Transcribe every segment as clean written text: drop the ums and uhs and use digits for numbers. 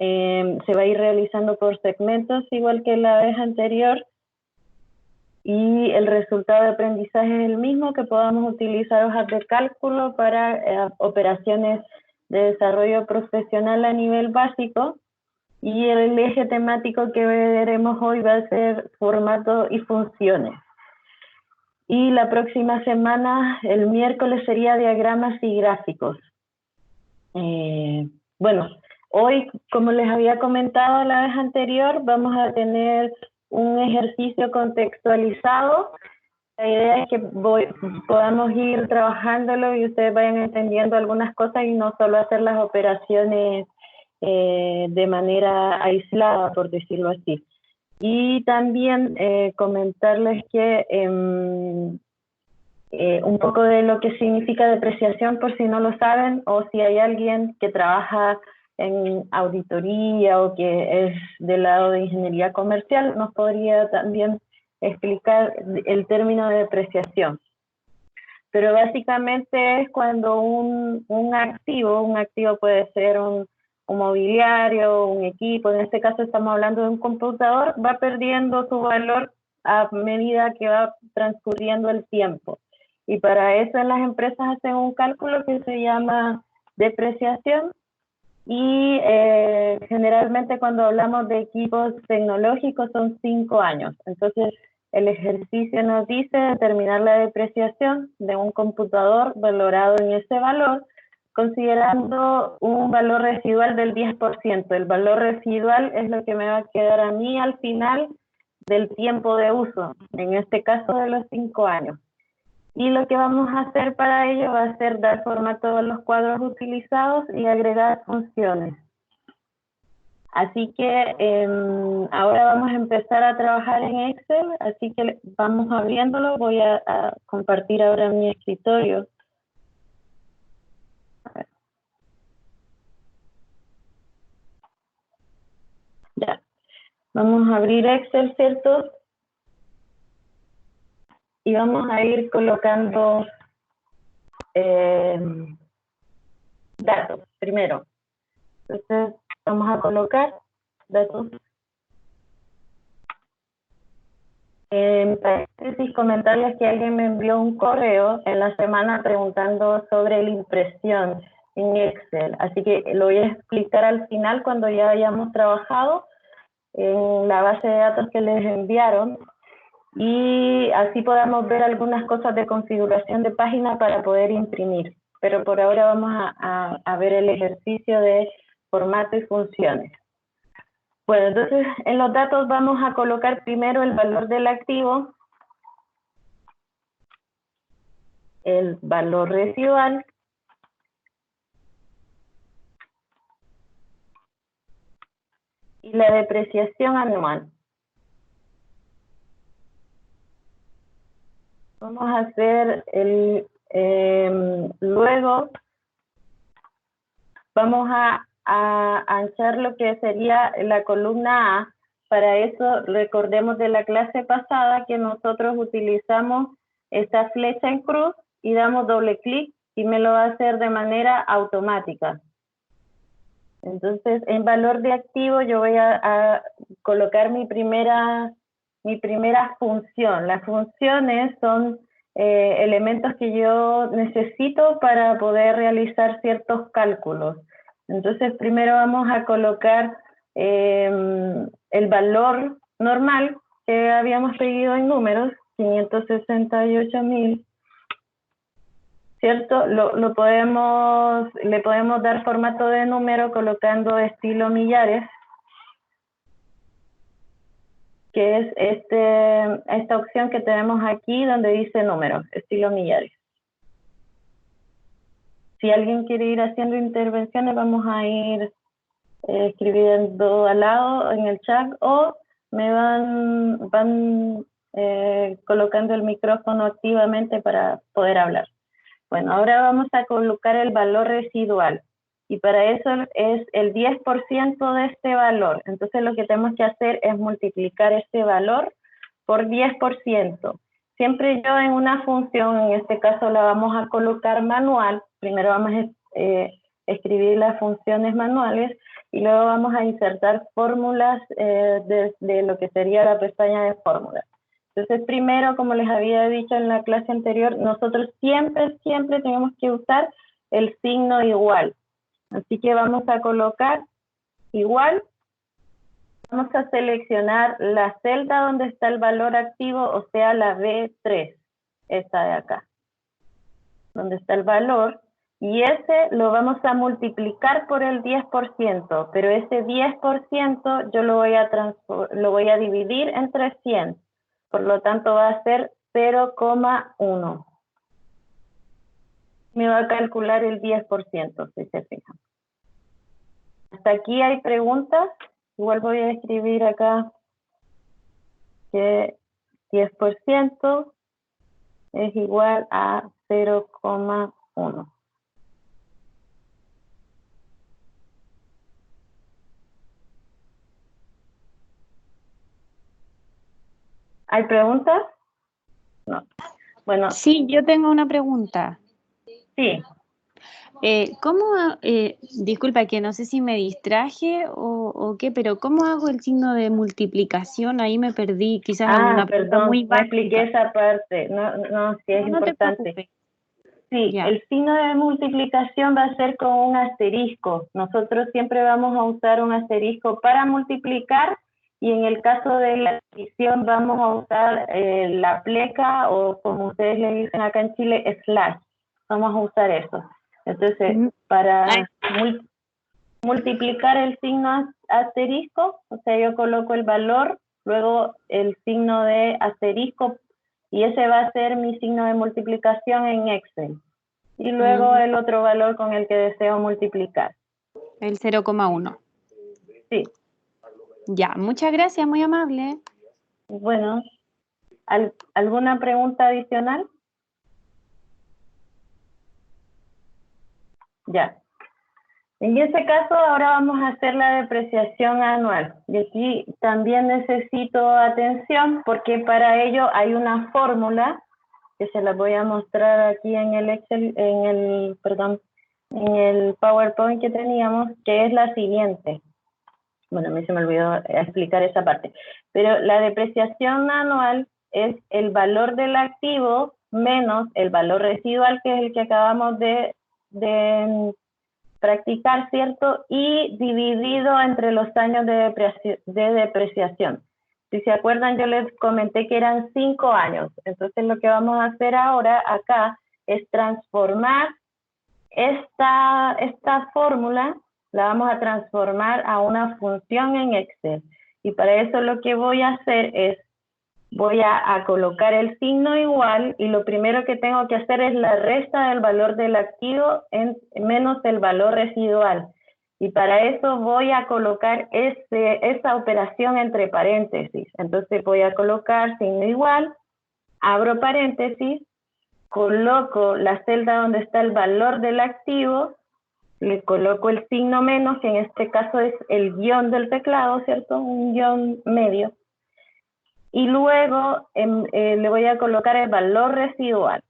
Se va a ir realizando por segmentos, igual que la vez anterior, y el resultado de aprendizaje es el mismo, que podamos utilizar hojas de cálculo para operaciones de desarrollo profesional a nivel básico, y el eje temático que veremos hoy va a ser formato y funciones. Y la próxima semana, el miércoles, sería diagramas y gráficos. Bueno, hoy, como les había comentado la vez anterior, vamos a tener un ejercicio contextualizado. La idea es que podamos ir trabajándolo y ustedes vayan entendiendo algunas cosas y no solo hacer las operaciones de manera aislada, por decirlo así. Y también comentarles que un poco de lo que significa depreciación, por si no lo saben, o si hay alguien que trabaja en auditoría o que es del lado de ingeniería comercial, nos podría también explicar el término de depreciación. Pero básicamente es cuando un activo puede ser un mobiliario, un equipo, en este caso estamos hablando de un computador, va perdiendo su valor a medida que va transcurriendo el tiempo. Y para eso las empresas hacen un cálculo que se llama depreciación, y generalmente cuando hablamos de equipos tecnológicos son 5 años. Entonces el ejercicio nos dice determinar la depreciación de un computador valorado en ese valor, considerando un valor residual del 10%. El valor residual es lo que me va a quedar a mí al final del tiempo de uso, en este caso de los 5 años. Y lo que vamos a hacer para ello va a ser dar forma a todos los cuadros utilizados y agregar funciones. Así que ahora vamos a empezar a trabajar en Excel, así que vamos abriéndolo. Voy a compartir ahora mi escritorio. Ya, vamos a abrir Excel, ¿cierto? Y vamos a ir colocando datos primero. Entonces vamos a colocar datos. En paréntesis, comentarles que alguien me envió un correo en la semana preguntando sobre la impresión en Excel. Así que lo voy a explicar al final cuando ya hayamos trabajado en la base de datos que les enviaron. Y así podamos ver algunas cosas de configuración de página para poder imprimir. Pero por ahora vamos a ver el ejercicio de formato y funciones. Bueno, entonces en los datos vamos a colocar primero el valor del activo, el valor residual, y la depreciación anual. Vamos a hacer luego vamos a anchar lo que sería la columna A. Para eso recordemos de la clase pasada que nosotros utilizamos esta flecha en cruz y damos doble clic y me lo va a hacer de manera automática. Entonces en valor de activo yo voy a colocar mi primera función. Las funciones son elementos que yo necesito para poder realizar ciertos cálculos. Entonces primero vamos a colocar el valor normal que habíamos pedido en números, 568.000, ¿cierto? Le podemos dar formato de número colocando estilo millares, que es esta opción que tenemos aquí donde dice números, estilo millares. Si alguien quiere ir haciendo intervenciones, vamos a ir escribiendo al lado en el chat, o me van colocando el micrófono activamente para poder hablar. Bueno, ahora vamos a colocar el valor residual, y para eso es el 10% de este valor. Entonces lo que tenemos que hacer es multiplicar este valor por 10%. Siempre yo en una función, en este caso la vamos a colocar manual, primero vamos a escribir las funciones manuales y luego vamos a insertar fórmulas de lo que sería la pestaña de fórmulas. Entonces, primero, como les había dicho en la clase anterior, nosotros siempre tenemos que usar el signo igual. Así que vamos a colocar igual. Vamos a seleccionar la celda donde está el valor activo, o sea, la B3, esta de acá, donde está el valor, y ese lo vamos a multiplicar por el 10%, pero ese 10% yo lo voy a dividir entre 100, por lo tanto va a ser 0,1. Me va a calcular el 10%, si se fijan. Hasta aquí hay preguntas. Igual voy a escribir acá que 10% es igual a 0,1. ¿Hay preguntas? No. Bueno. Sí, yo tengo una pregunta. Sí. Disculpa que no sé si me distraje o qué, pero ¿cómo hago el signo de multiplicación? Ahí me perdí, quizás una pregunta perdón, muy no básica. expliqué esa parte. No, sí es importante. Sí, Ya. El signo de multiplicación va a ser con un asterisco. Nosotros siempre vamos a usar un asterisco para multiplicar y en el caso de la división vamos a usar la pleca o como ustedes le dicen acá en Chile, slash. Vamos a usar eso. Entonces, para multiplicar el signo asterisco, o sea, yo coloco el valor, luego el signo de asterisco, y ese va a ser mi signo de multiplicación en Excel. Y luego el otro valor con el que deseo multiplicar. El 0,1. Sí. Ya, muchas gracias, muy amable. Bueno, ¿alguna pregunta adicional? Ya. En ese caso, ahora vamos a hacer la depreciación anual. Y aquí también necesito atención porque para ello hay una fórmula que se la voy a mostrar aquí en el Excel, en el PowerPoint que teníamos, que es la siguiente. Bueno, a mí se me olvidó explicar esa parte. Pero la depreciación anual es el valor del activo menos el valor residual, que es el que acabamos de practicar, ¿cierto? Y dividido entre los años de depreciación. Si se acuerdan, yo les comenté que eran 5 años. Entonces, lo que vamos a hacer ahora acá es transformar esta fórmula, la vamos a transformar a una función en Excel. Y para eso lo que voy a hacer es, voy a colocar el signo igual y lo primero que tengo que hacer es la resta del valor del activo menos el valor residual. Y para eso voy a colocar esa operación entre paréntesis. Entonces voy a colocar signo igual, abro paréntesis, coloco la celda donde está el valor del activo, le coloco el signo menos, que en este caso es el guión del teclado, ¿cierto? Un guión medio. Y luego le voy a colocar el valor residual.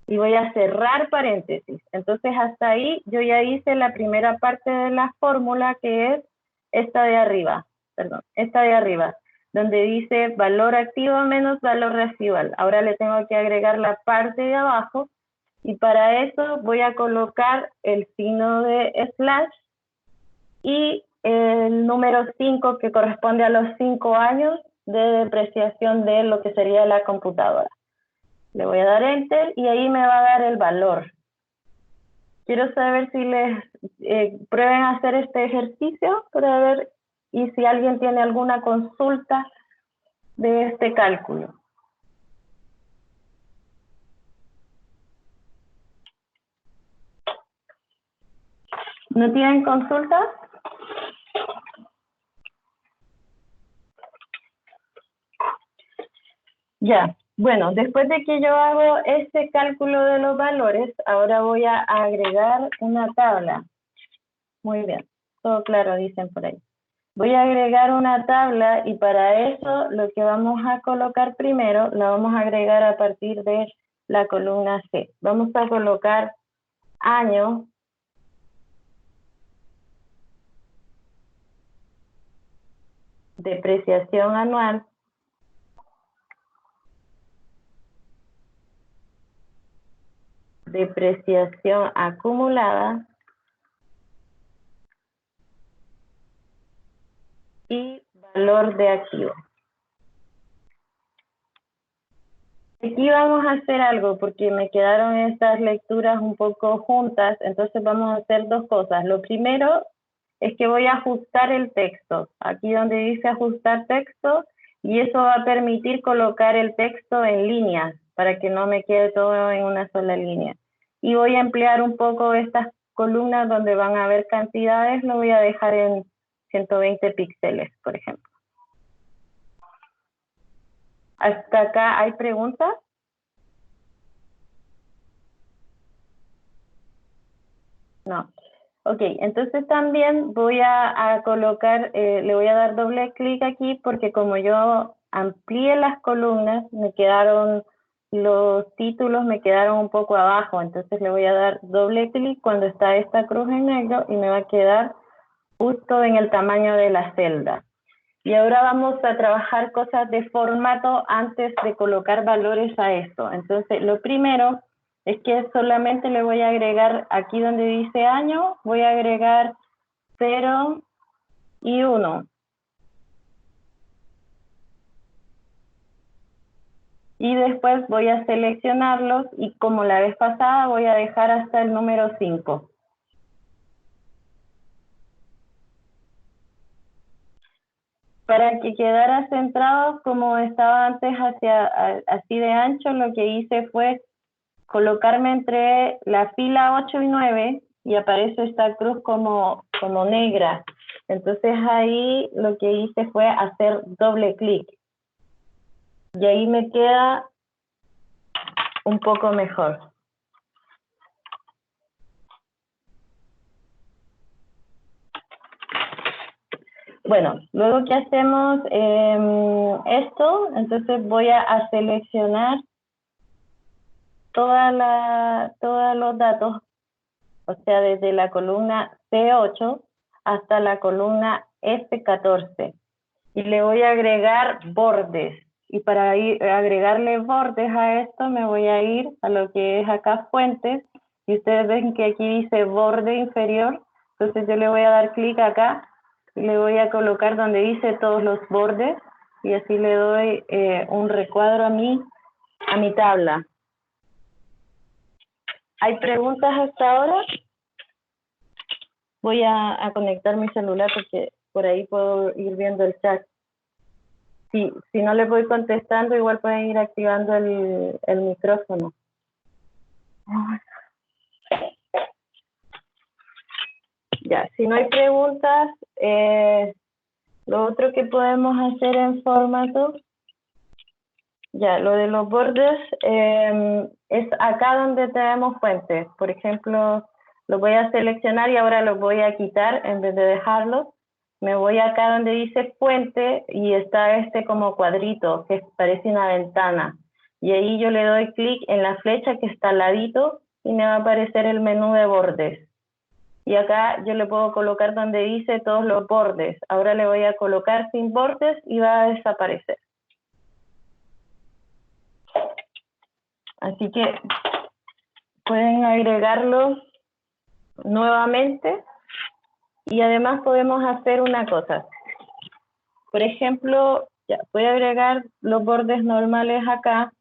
Y voy a cerrar paréntesis. Entonces hasta ahí yo ya hice la primera parte de la fórmula, que es esta de arriba, donde dice valor activo menos valor residual. Ahora le tengo que agregar la parte de abajo y para eso voy a colocar el signo de slash y el número 5 que corresponde a los 5 años de depreciación de lo que sería la computadora. Le voy a dar Enter y ahí me va a dar el valor. Quiero saber si les prueben a hacer este ejercicio para ver y si alguien tiene alguna consulta de este cálculo. ¿No tienen consultas? Ya, bueno, después de que yo hago este cálculo de los valores, ahora voy a agregar una tabla. Muy bien, todo claro, dicen por ahí. Voy a agregar una tabla y para eso lo que vamos a colocar primero, la vamos a agregar a partir de la columna C. Vamos a colocar año depreciación anual, depreciación acumulada y valor de activo. Aquí vamos a hacer algo porque me quedaron estas lecturas un poco juntas, entonces vamos a hacer dos cosas. Lo primero es que voy a ajustar el texto, aquí donde dice ajustar texto, y eso va a permitir colocar el texto en líneas para que no me quede todo en una sola línea. Y voy a emplear un poco estas columnas donde van a haber cantidades, lo voy a dejar en 120 píxeles, por ejemplo. ¿Hasta acá hay preguntas? No. Ok, entonces también voy a colocar, le voy a dar doble clic aquí porque como yo amplié las columnas, me quedaron, los títulos me quedaron un poco abajo, entonces le voy a dar doble clic cuando está esta cruz en negro y me va a quedar justo en el tamaño de la celda. Y ahora vamos a trabajar cosas de formato antes de colocar valores a esto. Entonces, lo primero es que solamente le voy a agregar, aquí donde dice año, voy a agregar 0 y 1. Y después voy a seleccionarlos y como la vez pasada voy a dejar hasta el número 5. Para que quedara centrado como estaba antes así de ancho, lo que hice fue colocarme entre la fila 8 y 9 y aparece esta cruz como negra. Entonces ahí lo que hice fue hacer doble clic. Y ahí me queda un poco mejor. Bueno, luego que hacemos esto, entonces voy a seleccionar todos los datos, o sea, desde la columna C8 hasta la columna F14. Y le voy a agregar bordes. Y para agregarle bordes a esto me voy a ir a lo que es acá fuentes. Y ustedes ven que aquí dice borde inferior. Entonces yo le voy a dar clic acá y le voy a colocar donde dice todos los bordes. Y así le doy un recuadro a mi tabla. ¿Hay preguntas hasta ahora? Voy a conectar mi celular porque por ahí puedo ir viendo el chat. Si no les voy contestando, igual pueden ir activando el micrófono. Ya, si no hay preguntas, lo otro que podemos hacer en formato, ya, lo de los bordes, es acá donde tenemos fuentes. Por ejemplo, los voy a seleccionar y ahora los voy a quitar en vez de dejarlos. Me voy acá donde dice fuente y está este como cuadrito que parece una ventana. Y ahí yo le doy clic en la flecha que está al ladito y me va a aparecer el menú de bordes. Y acá yo le puedo colocar donde dice todos los bordes. Ahora le voy a colocar sin bordes y va a desaparecer. Así que pueden agregarlos nuevamente. Y además podemos hacer una cosa. Por ejemplo, ya, voy a agregar los bordes normales acá,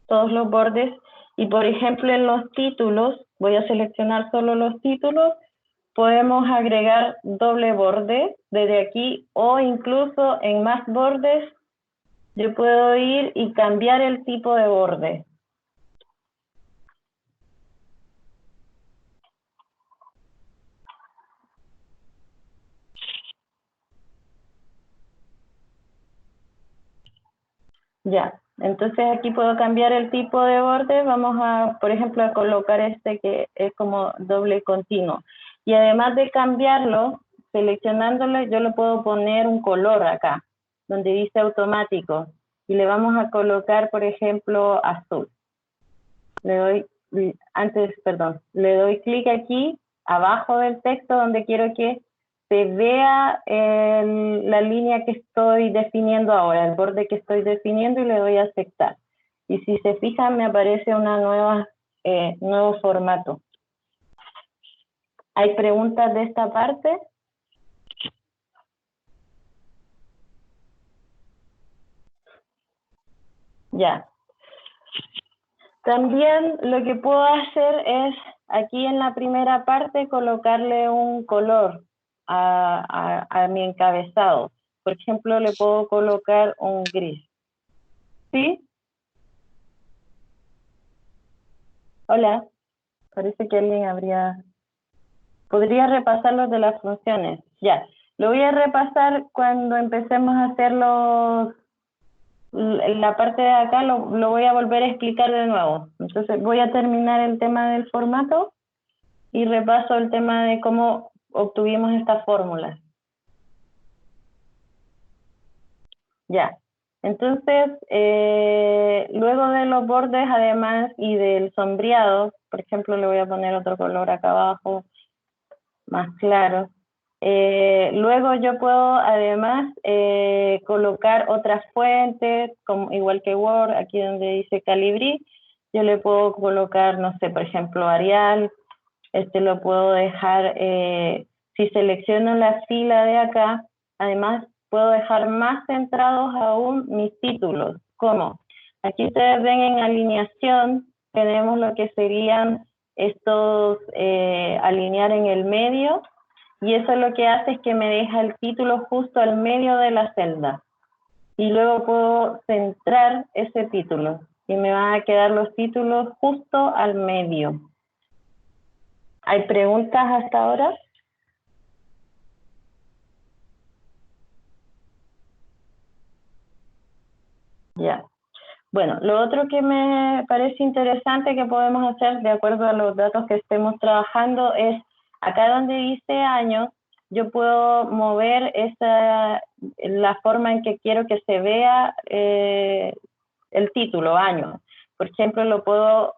todos los bordes, y por ejemplo en los títulos, voy a seleccionar solo los títulos, podemos agregar doble borde desde aquí, o incluso en más bordes, yo puedo ir y cambiar el tipo de borde. Ya, entonces aquí puedo cambiar el tipo de borde, vamos a, por ejemplo, a colocar este que es como doble continuo. Y además de cambiarlo, seleccionándolo, yo le puedo poner un color acá, donde dice automático. Y le vamos a colocar, por ejemplo, azul. Le doy, le doy clic aquí, abajo del texto, donde quiero que se vea la línea que estoy definiendo ahora, el borde que estoy definiendo, y le doy a aceptar. Y si se fijan, me aparece una nuevo formato. ¿Hay preguntas de esta parte? Ya. También lo que puedo hacer es, aquí en la primera parte, colocarle un color a mi encabezado. Por ejemplo, le puedo colocar un gris. ¿Sí? Hola. Parece que alguien podría repasar los de las funciones. Ya. Lo voy a repasar cuando empecemos a hacer la parte de acá, lo voy a volver a explicar de nuevo. Entonces voy a terminar el tema del formato y repaso el tema de cómo obtuvimos estas fórmulas. Ya. Entonces, luego de los bordes, además, y del sombreado, por ejemplo, le voy a poner otro color acá abajo, más claro. Luego yo puedo además colocar otras fuentes, como, igual que Word, aquí donde dice Calibri, yo le puedo colocar, no sé, por ejemplo, Arial. Lo puedo dejar, si selecciono la fila de acá, además puedo dejar más centrados aún mis títulos. ¿Cómo? Aquí ustedes ven en alineación, tenemos lo que serían estos alinear en el medio, y eso lo que hace es que me deja el título justo al medio de la celda. Y luego puedo centrar ese título, y me van a quedar los títulos justo al medio. ¿Hay preguntas hasta ahora? Ya. Bueno, lo otro que me parece interesante que podemos hacer de acuerdo a los datos que estemos trabajando es, acá donde dice año, yo puedo mover la forma en que quiero que se vea el título, año. Por ejemplo, lo puedo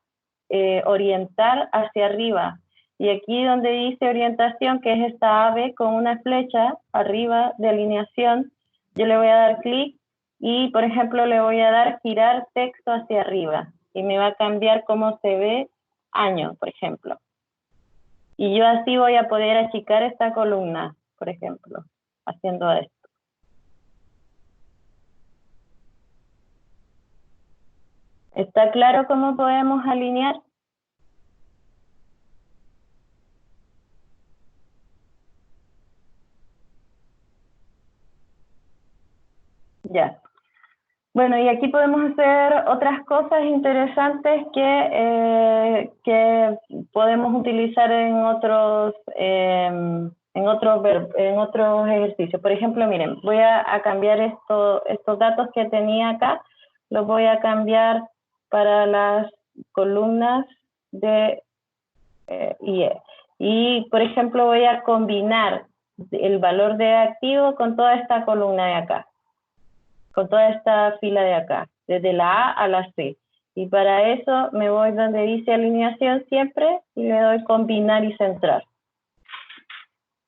orientar hacia arriba. Y aquí donde dice orientación, que es esta ave con una flecha arriba de alineación, yo le voy a dar clic y, por ejemplo, le voy a dar girar texto hacia arriba. Y me va a cambiar cómo se ve año, por ejemplo. Y yo así voy a poder achicar esta columna, por ejemplo, haciendo esto. ¿Está claro cómo podemos alinear? Ya. Bueno, y aquí podemos hacer otras cosas interesantes que podemos utilizar en otros ejercicios. Por ejemplo, miren, voy a cambiar estos datos que tenía acá, los voy a cambiar para las columnas de IE. Y, por ejemplo, voy a combinar el valor de activo con toda esta columna de acá, con toda esta fila de acá, desde la A a la C. Y para eso me voy donde dice alineación siempre y le doy combinar y centrar.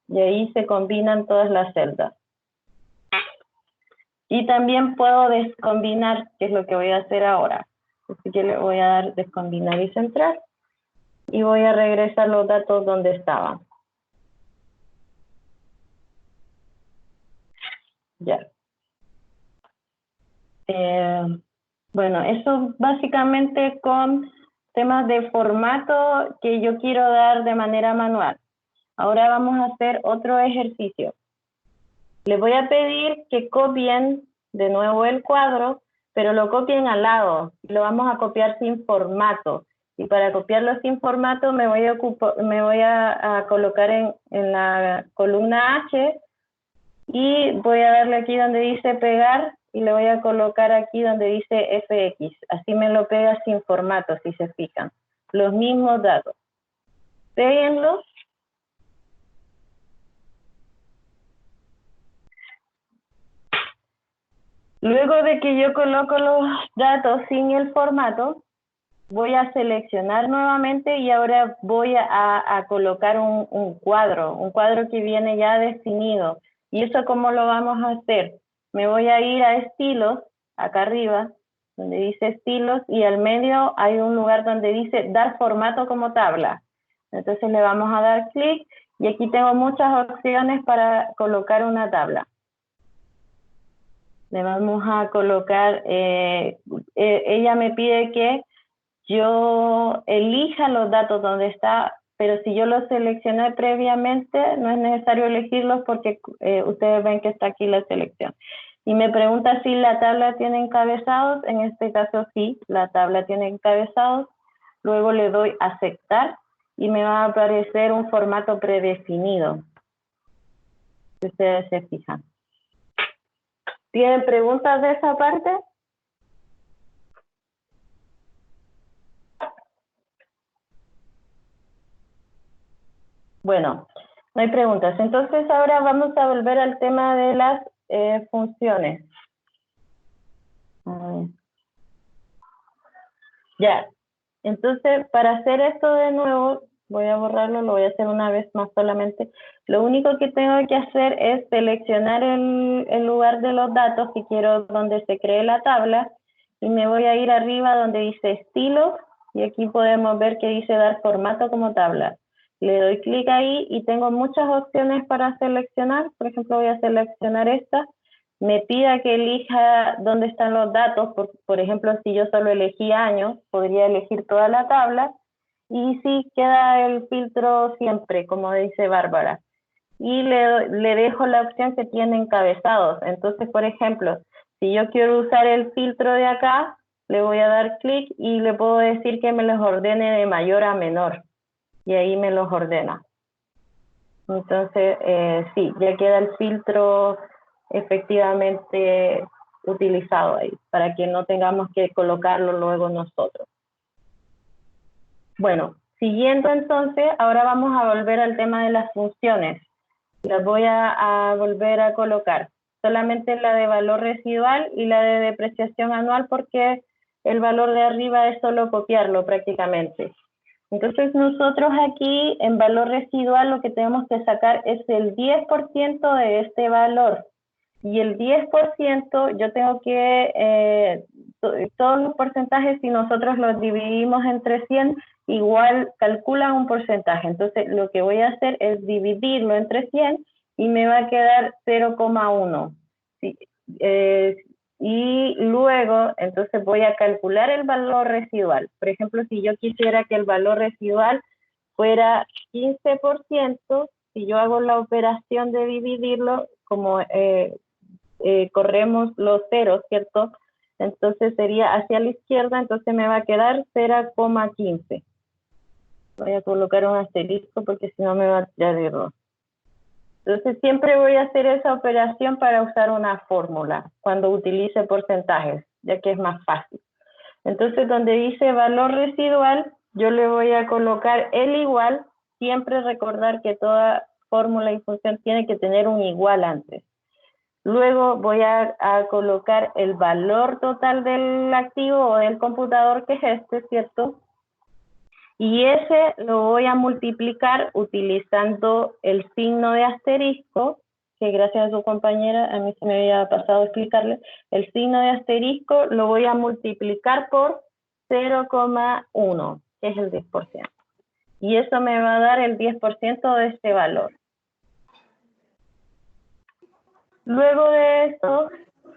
Y ahí se combinan todas las celdas. Y también puedo descombinar, que es lo que voy a hacer ahora. Así que le voy a dar descombinar y centrar. Y voy a regresar los datos donde estaban. Ya. Bueno, eso básicamente con temas de formato que yo quiero dar de manera manual. Ahora vamos a hacer otro ejercicio. Les voy a pedir que copien de nuevo el cuadro, pero lo copien al lado. Lo vamos a copiar sin formato. Y para copiarlo sin formato me voy a colocar en la columna H y voy a darle aquí donde dice pegar y le voy a colocar aquí donde dice FX. Así me lo pega sin formato, si se fijan. Los mismos datos. Péguenlos. Luego de que yo coloco los datos sin el formato, voy a seleccionar nuevamente y ahora voy a colocar un cuadro que viene ya definido. ¿Y eso cómo lo vamos a hacer? Me voy a ir a estilos, acá arriba, donde dice estilos, y al medio hay un lugar donde dice dar formato como tabla. Entonces le vamos a dar clic y aquí tengo muchas opciones para colocar una tabla. Le vamos a colocar, ella me pide que yo elija los datos donde está, pero si yo los seleccioné previamente, no es necesario elegirlos porque ustedes ven que está aquí la selección. Y me pregunta si la tabla tiene encabezados, en este caso sí, la tabla tiene encabezados. Luego le doy aceptar y me va a aparecer un formato predefinido. Si ustedes se fijan. ¿Tienen preguntas de esa parte? Bueno, no hay preguntas. Entonces ahora vamos a volver al tema de las funciones. Ya, entonces para hacer esto de nuevo, voy a borrarlo, lo voy a hacer una vez más solamente. Lo único que tengo que hacer es seleccionar el lugar de los datos que quiero donde se cree la tabla y me voy a ir arriba donde dice estilo y aquí podemos ver que dice dar formato como tabla. Le doy clic ahí y tengo muchas opciones para seleccionar. Por ejemplo, voy a seleccionar esta. Me pida que elija dónde están los datos. Por ejemplo, si yo solo elegí años, podría elegir toda la tabla. Y sí, queda el filtro siempre, como dice Bárbara. Y le dejo la opción que tiene encabezados. Entonces, por ejemplo, si yo quiero usar el filtro de acá, le voy a dar clic y le puedo decir que me los ordene de mayor a menor. Y ahí me los ordena. Entonces, sí, ya queda el filtro efectivamente utilizado ahí, para que no tengamos que colocarlo luego nosotros. Bueno, siguiendo entonces, ahora vamos a volver al tema de las funciones. Las voy a volver a colocar. Solamente la de valor residual y la de depreciación anual, porque el valor de arriba es solo copiarlo prácticamente. Entonces nosotros aquí en valor residual lo que tenemos que sacar es el 10% de este valor. Y el 10% yo tengo que, todos los porcentajes, si nosotros los dividimos entre 100, igual calculan un porcentaje. Entonces lo que voy a hacer es dividirlo entre 100 y me va a quedar 0,1. Sí, y luego, entonces voy a calcular el valor residual. Por ejemplo, si yo quisiera que el valor residual fuera 15%, si yo hago la operación de dividirlo, como corremos los ceros, ¿cierto? Entonces sería hacia la izquierda, entonces me va a quedar 0,15. Voy a colocar un asterisco porque si no me va a tirar error. Entonces siempre voy a hacer esa operación para usar una fórmula cuando utilice porcentajes, ya que es más fácil. Entonces donde dice valor residual, yo le voy a colocar el igual, siempre recordar que toda fórmula y función tiene que tener un igual antes. Luego voy a colocar el valor total del activo o del computador, que es este, ¿cierto? Y ese lo voy a multiplicar utilizando el signo de asterisco, que gracias a su compañera, a mí se me había pasado a explicarle, el signo de asterisco lo voy a multiplicar por 0,1, que es el 10%. Y eso me va a dar el 10% de este valor. Luego de esto,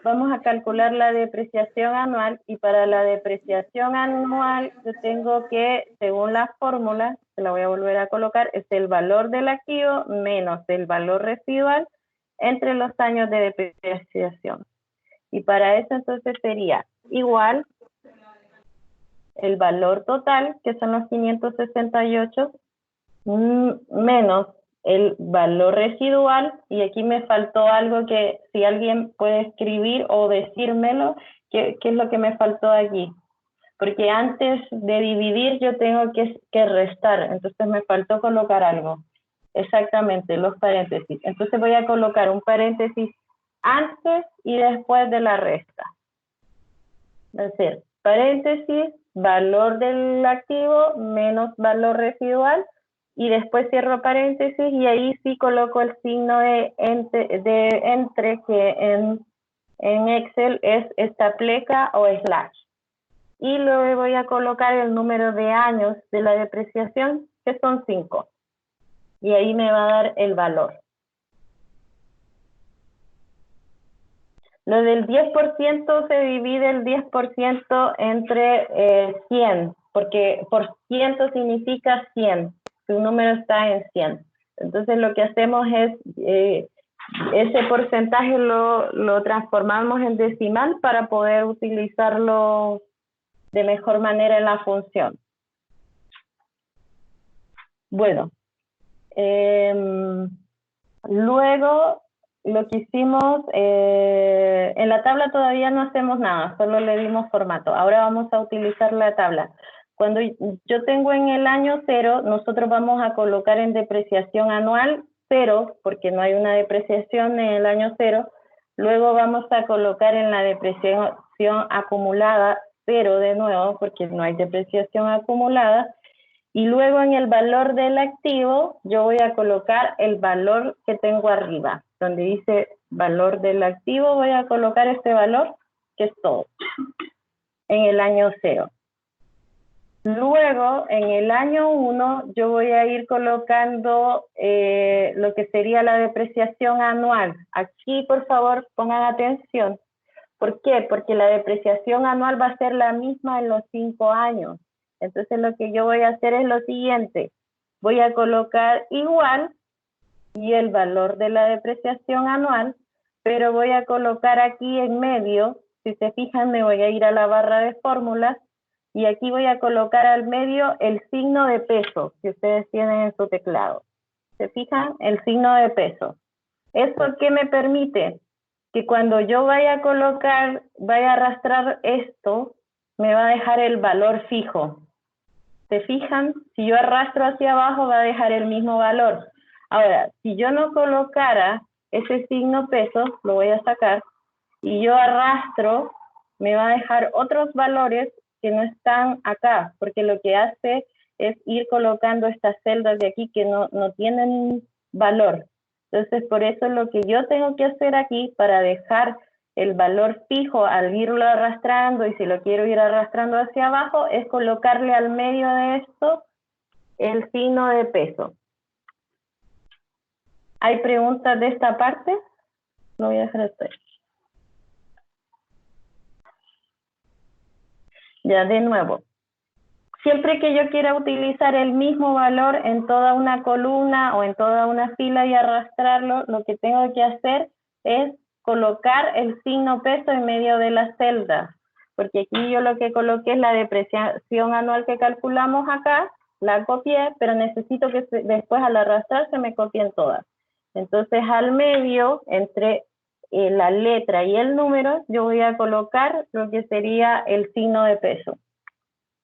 vamos a calcular la depreciación anual, y para la depreciación anual yo tengo que, según la fórmula, se la voy a volver a colocar, es el valor del activo menos el valor residual entre los años de depreciación. Y para eso entonces sería igual el valor total, que son los 568, menos el valor residual, y aquí me faltó algo que si alguien puede escribir o decírmelo, ¿qué es lo que me faltó aquí? Porque antes de dividir yo tengo que restar, entonces me faltó colocar algo. Exactamente, los paréntesis. Entonces voy a colocar un paréntesis antes y después de la resta. Es decir, paréntesis, valor del activo menos valor residual, y después cierro paréntesis y ahí sí coloco el signo de entre que en Excel es esta pleca o slash. Y luego voy a colocar el número de años de la depreciación, que son 5. Y ahí me va a dar el valor. Lo del 10% se divide el 10% entre 100, porque por ciento significa 100. Su número está en 100. Entonces lo que hacemos es, ese porcentaje lo transformamos en decimal para poder utilizarlo de mejor manera en la función. Bueno, luego lo que hicimos, en la tabla todavía no hacemos nada, solo le dimos formato. Ahora vamos a utilizar la tabla. Cuando yo tengo en el año 0, nosotros vamos a colocar en depreciación anual 0, porque no hay una depreciación en el año 0. Luego vamos a colocar en la depreciación acumulada 0 de nuevo, porque no hay depreciación acumulada. Y luego en el valor del activo, yo voy a colocar el valor que tengo arriba. Donde dice valor del activo, voy a colocar este valor, que es todo, en el año 0. Luego, en el año 1, yo voy a ir colocando lo que sería la depreciación anual. Aquí, por favor, pongan atención. ¿Por qué? Porque la depreciación anual va a ser la misma en los 5 años. Entonces, lo que yo voy a hacer es lo siguiente. Voy a colocar igual y el valor de la depreciación anual, pero voy a colocar aquí en medio, si se fijan, me voy a ir a la barra de fórmulas, y aquí voy a colocar al medio el signo de peso que ustedes tienen en su teclado. ¿Se fijan? El signo de peso. ¿Eso qué me permite? Que cuando yo vaya a colocar, vaya a arrastrar esto, me va a dejar el valor fijo. ¿Se fijan? Si yo arrastro hacia abajo, va a dejar el mismo valor. Ahora, si yo no colocara ese signo peso, lo voy a sacar, y yo arrastro, me va a dejar otros valores que no están acá, porque lo que hace es ir colocando estas celdas de aquí que no tienen valor. Entonces, por eso lo que yo tengo que hacer aquí para dejar el valor fijo al irlo arrastrando, y si lo quiero ir arrastrando hacia abajo, es colocarle al medio de esto el signo de peso. ¿Hay preguntas de esta parte? Lo voy a dejar hasta ahí. Ya, de nuevo. Siempre que yo quiera utilizar el mismo valor en toda una columna o en toda una fila y arrastrarlo, lo que tengo que hacer es colocar el signo peso en medio de las celdas. Porque aquí yo lo que coloqué es la depreciación anual que calculamos acá, la copié, pero necesito que después al arrastrar se me copien todas. Entonces al medio, entre la letra y el número, yo voy a colocar lo que sería el signo de peso.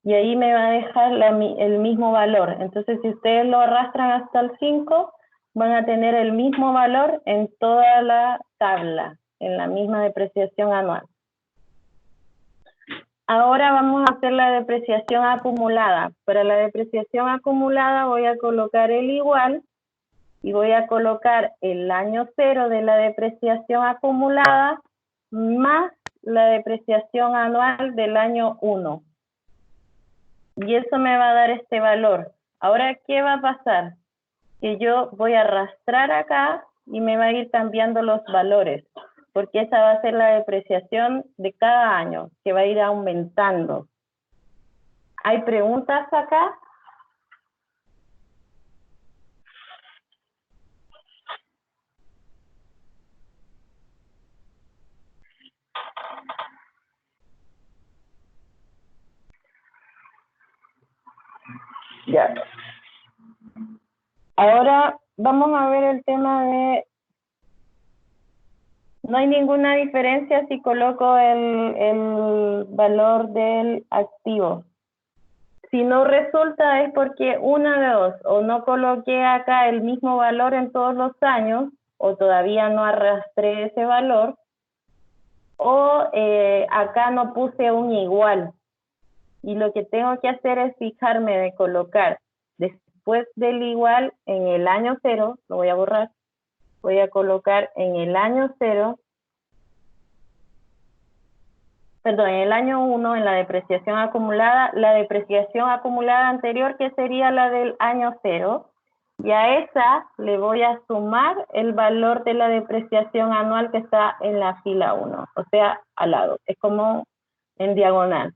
Y ahí me va a dejar el mismo valor. Entonces, si ustedes lo arrastran hasta el 5, van a tener el mismo valor en toda la tabla, en la misma depreciación anual. Ahora vamos a hacer la depreciación acumulada. Para la depreciación acumulada voy a colocar el igual y voy a colocar el año 0 de la depreciación acumulada más la depreciación anual del año 1. Y eso me va a dar este valor. Ahora, ¿qué va a pasar? Que yo voy a arrastrar acá y me va a ir cambiando los valores, porque esa va a ser la depreciación de cada año, que va a ir aumentando. ¿Hay preguntas acá? Ya. Ahora vamos a ver el tema de... No hay ninguna diferencia si coloco el valor del activo. Si no resulta es porque una de dos, o no coloqué acá el mismo valor en todos los años, o todavía no arrastré ese valor, o acá no puse un igual. y lo que tengo que hacer es fijarme de colocar después del igual en el año 0, lo voy a borrar, voy a colocar en el año 0, perdón, en el año 1, en la depreciación acumulada, la depreciación acumulada anterior, que sería la del año 0, y a esa le voy a sumar el valor de la depreciación anual que está en la fila 1, o sea, al lado, es como en diagonal.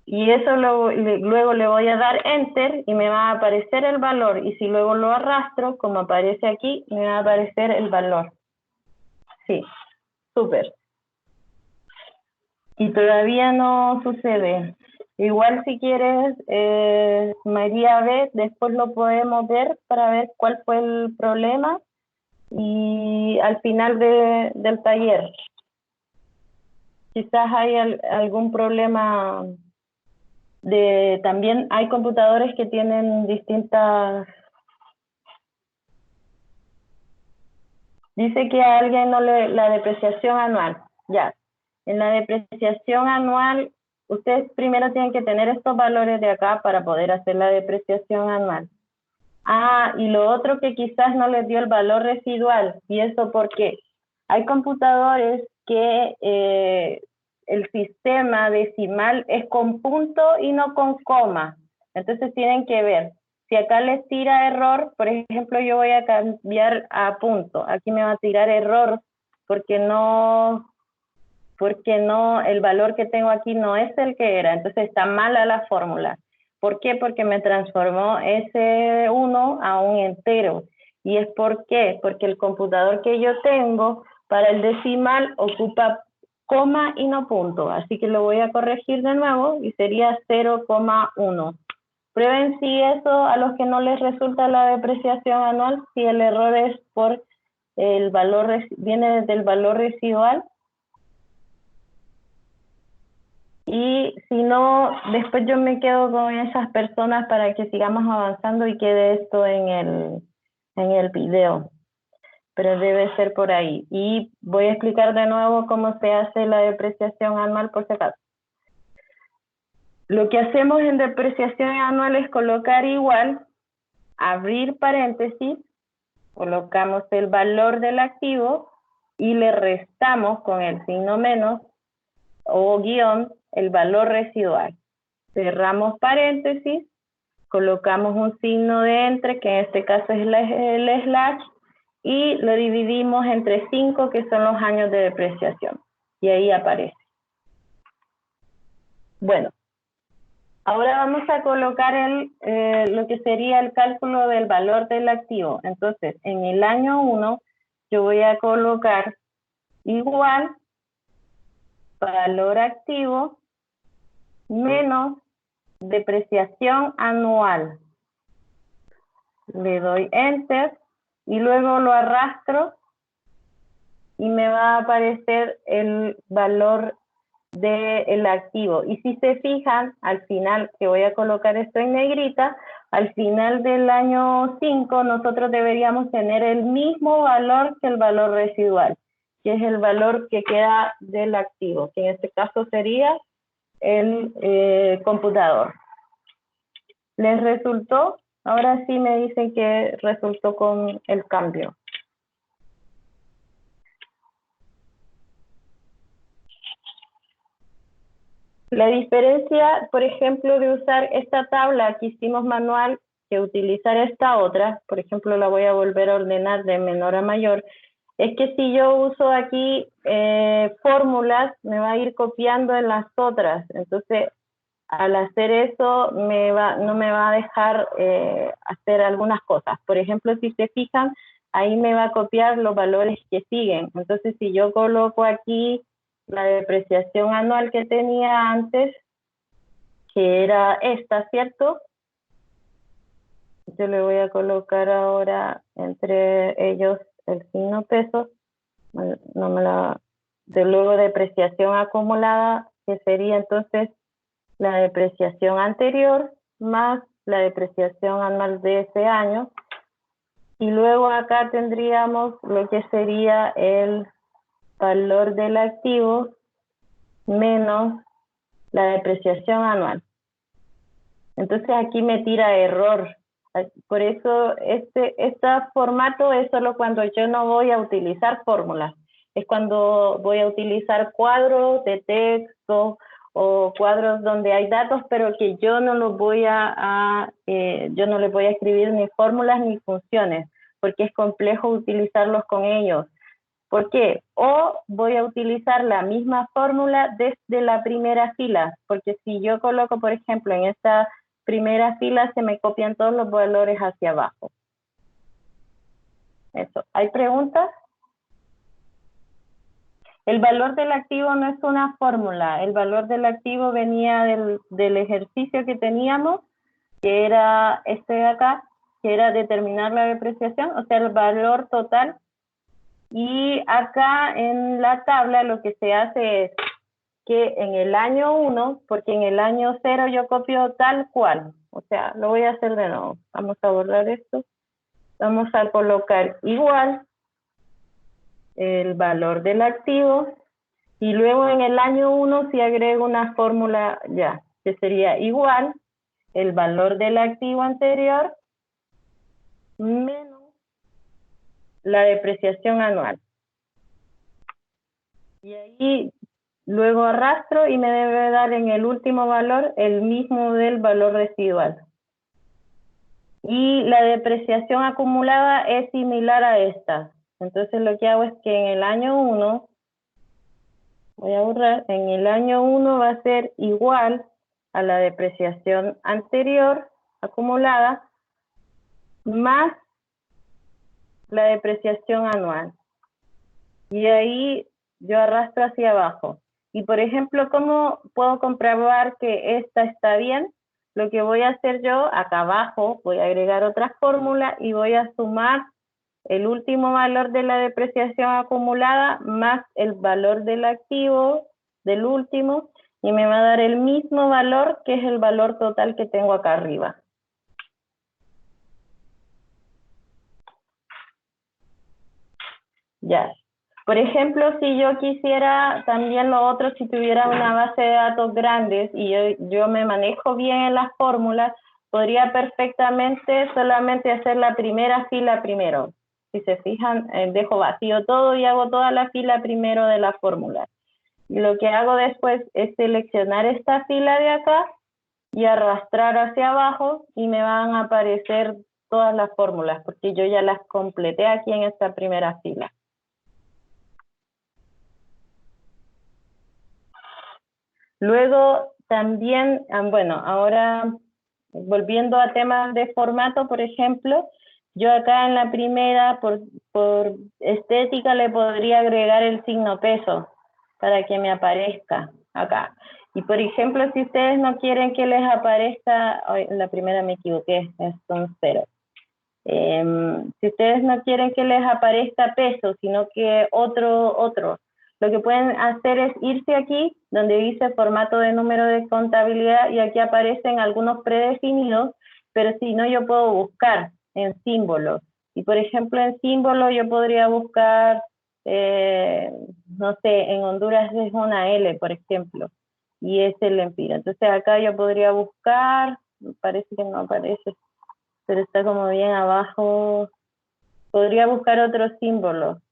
Y eso luego le voy a dar Enter y me va a aparecer el valor, y si luego lo arrastro, como aparece aquí, me va a aparecer el valor. Sí, súper. Y todavía no sucede. Igual si quieres, María B, después lo podemos ver para ver cuál fue el problema y al final del taller. Quizás hay algún problema también hay computadores que tienen distintas... Dice que a alguien no la depreciación anual, ya. En la depreciación anual, ustedes primero tienen que tener estos valores de acá para poder hacer la depreciación anual. Ah, y lo otro que quizás no les dio el valor residual, y eso porque hay computadores que el sistema decimal es con punto y no con coma. Entonces tienen que ver. Si acá les tira error, por ejemplo, yo voy a cambiar a punto. Aquí me va a tirar error porque no, el valor que tengo aquí no es el que era. Entonces está mala la fórmula. ¿Por qué? Porque me transformó ese 1 a un entero. ¿Y es por qué? Porque el computador que yo tengo para el decimal ocupa coma y no punto. Así que lo voy a corregir de nuevo y sería 0,1. Prueben si eso a los que no les resulta la depreciación anual, si el error es por el valor, viene desde el valor residual. Y si no, después yo me quedo con esas personas para que sigamos avanzando y quede esto en el video. Pero debe ser por ahí. Y voy a explicar de nuevo cómo se hace la depreciación anual por si acaso. Lo que hacemos en depreciación anual es colocar igual, abrir paréntesis, colocamos el valor del activo y le restamos con el signo menos o guión el valor residual. Cerramos paréntesis, colocamos un signo de entre, que en este caso es el slash, y lo dividimos entre 5, que son los años de depreciación. Y ahí aparece. Bueno, ahora vamos a colocar lo que sería el cálculo del valor del activo. Entonces, en el año 1, yo voy a colocar igual valor activo menos depreciación anual. Le doy Enter y luego lo arrastro y me va a aparecer el valor del activo. Y si se fijan, al final, que voy a colocar esto en negrita, al final del año 5 nosotros deberíamos tener el mismo valor que el valor residual, que es el valor que queda del activo, que en este caso sería el computador. ¿Les resultó? Ahora sí me dicen que resultó con el cambio. La diferencia, por ejemplo, de usar esta tabla que hicimos manual que utilizar esta otra, por ejemplo, la voy a volver a ordenar de menor a mayor, es que si yo uso aquí fórmulas, me va a ir copiando en las otras. Entonces, al hacer eso, no me va a dejar hacer algunas cosas. Por ejemplo, si se fijan, ahí me va a copiar los valores que siguen. Entonces, si yo coloco aquí la depreciación anual que tenía antes, que era esta, ¿cierto? Yo le voy a colocar ahora entre ellos el signo peso, no me la, de luego depreciación acumulada, que sería entonces la depreciación anterior más la depreciación anual de ese año. Y luego acá tendríamos lo que sería el valor del activo menos la depreciación anual. Entonces aquí me tira error. Por eso este formato es solo cuando yo no voy a utilizar fórmulas. Es cuando voy a utilizar cuadros de texto o cuadros donde hay datos, pero que yo no los voy yo no les voy a escribir ni fórmulas ni funciones, porque es complejo utilizarlos con ellos. ¿Por qué? O voy a utilizar la misma fórmula desde la primera fila, porque si yo coloco, por ejemplo, en esta primera fila se me copian todos los valores hacia abajo. Eso. ¿Hay preguntas? El valor del activo no es una fórmula. El valor del activo venía del ejercicio que teníamos, que era este de acá, que era determinar la depreciación, o sea, el valor total. Y acá en la tabla lo que se hace es que en el año 1, porque en el año 0 yo copio tal cual, o sea, lo voy a hacer de nuevo. Vamos a borrar esto. Vamos a colocar igual el valor del activo y luego en el año 1 si agrego una fórmula ya, que sería igual el valor del activo anterior menos la depreciación anual. Y ahí luego arrastro y me debe dar en el último valor el mismo del valor residual. Y la depreciación acumulada es similar a esta. Entonces lo que hago es que en el año 1, voy a borrar, en el año 1 va a ser igual a la depreciación anterior acumulada más la depreciación anual. Y ahí yo arrastro hacia abajo. Y por ejemplo, ¿cómo puedo comprobar que esta está bien? Lo que voy a hacer yo, acá abajo, voy a agregar otra fórmula y voy a sumar el último valor de la depreciación acumulada más el valor del activo del último y me va a dar el mismo valor que es el valor total que tengo acá arriba. Ya. Por ejemplo, si yo quisiera también lo otro, si tuviera una base de datos grandes y yo me manejo bien en las fórmulas, podría perfectamente solamente hacer la primera fila primero. Si se fijan, dejo vacío todo y hago toda la fila primero de la fórmula. Y lo que hago después es seleccionar esta fila de acá y arrastrar hacia abajo y me van a aparecer todas las fórmulas, porque yo ya las completé aquí en esta primera fila. Luego también, bueno, ahora volviendo a temas de formato, por ejemplo, yo acá en la primera, por estética, le podría agregar el signo peso para que me aparezca acá. Y por ejemplo, si ustedes no quieren que les aparezca, en la primera me equivoqué, son 0. Si ustedes no quieren que les aparezca peso, sino que otro, lo que pueden hacer es irse aquí, donde dice formato de número de contabilidad, y aquí aparecen algunos predefinidos, pero si no, yo puedo buscar en símbolos. Y por ejemplo, en símbolos yo podría buscar, no sé, en Honduras es una L, por ejemplo, y es el Empira. Entonces acá yo podría buscar, parece que no aparece, pero está como bien abajo. Podría buscar otro símbolo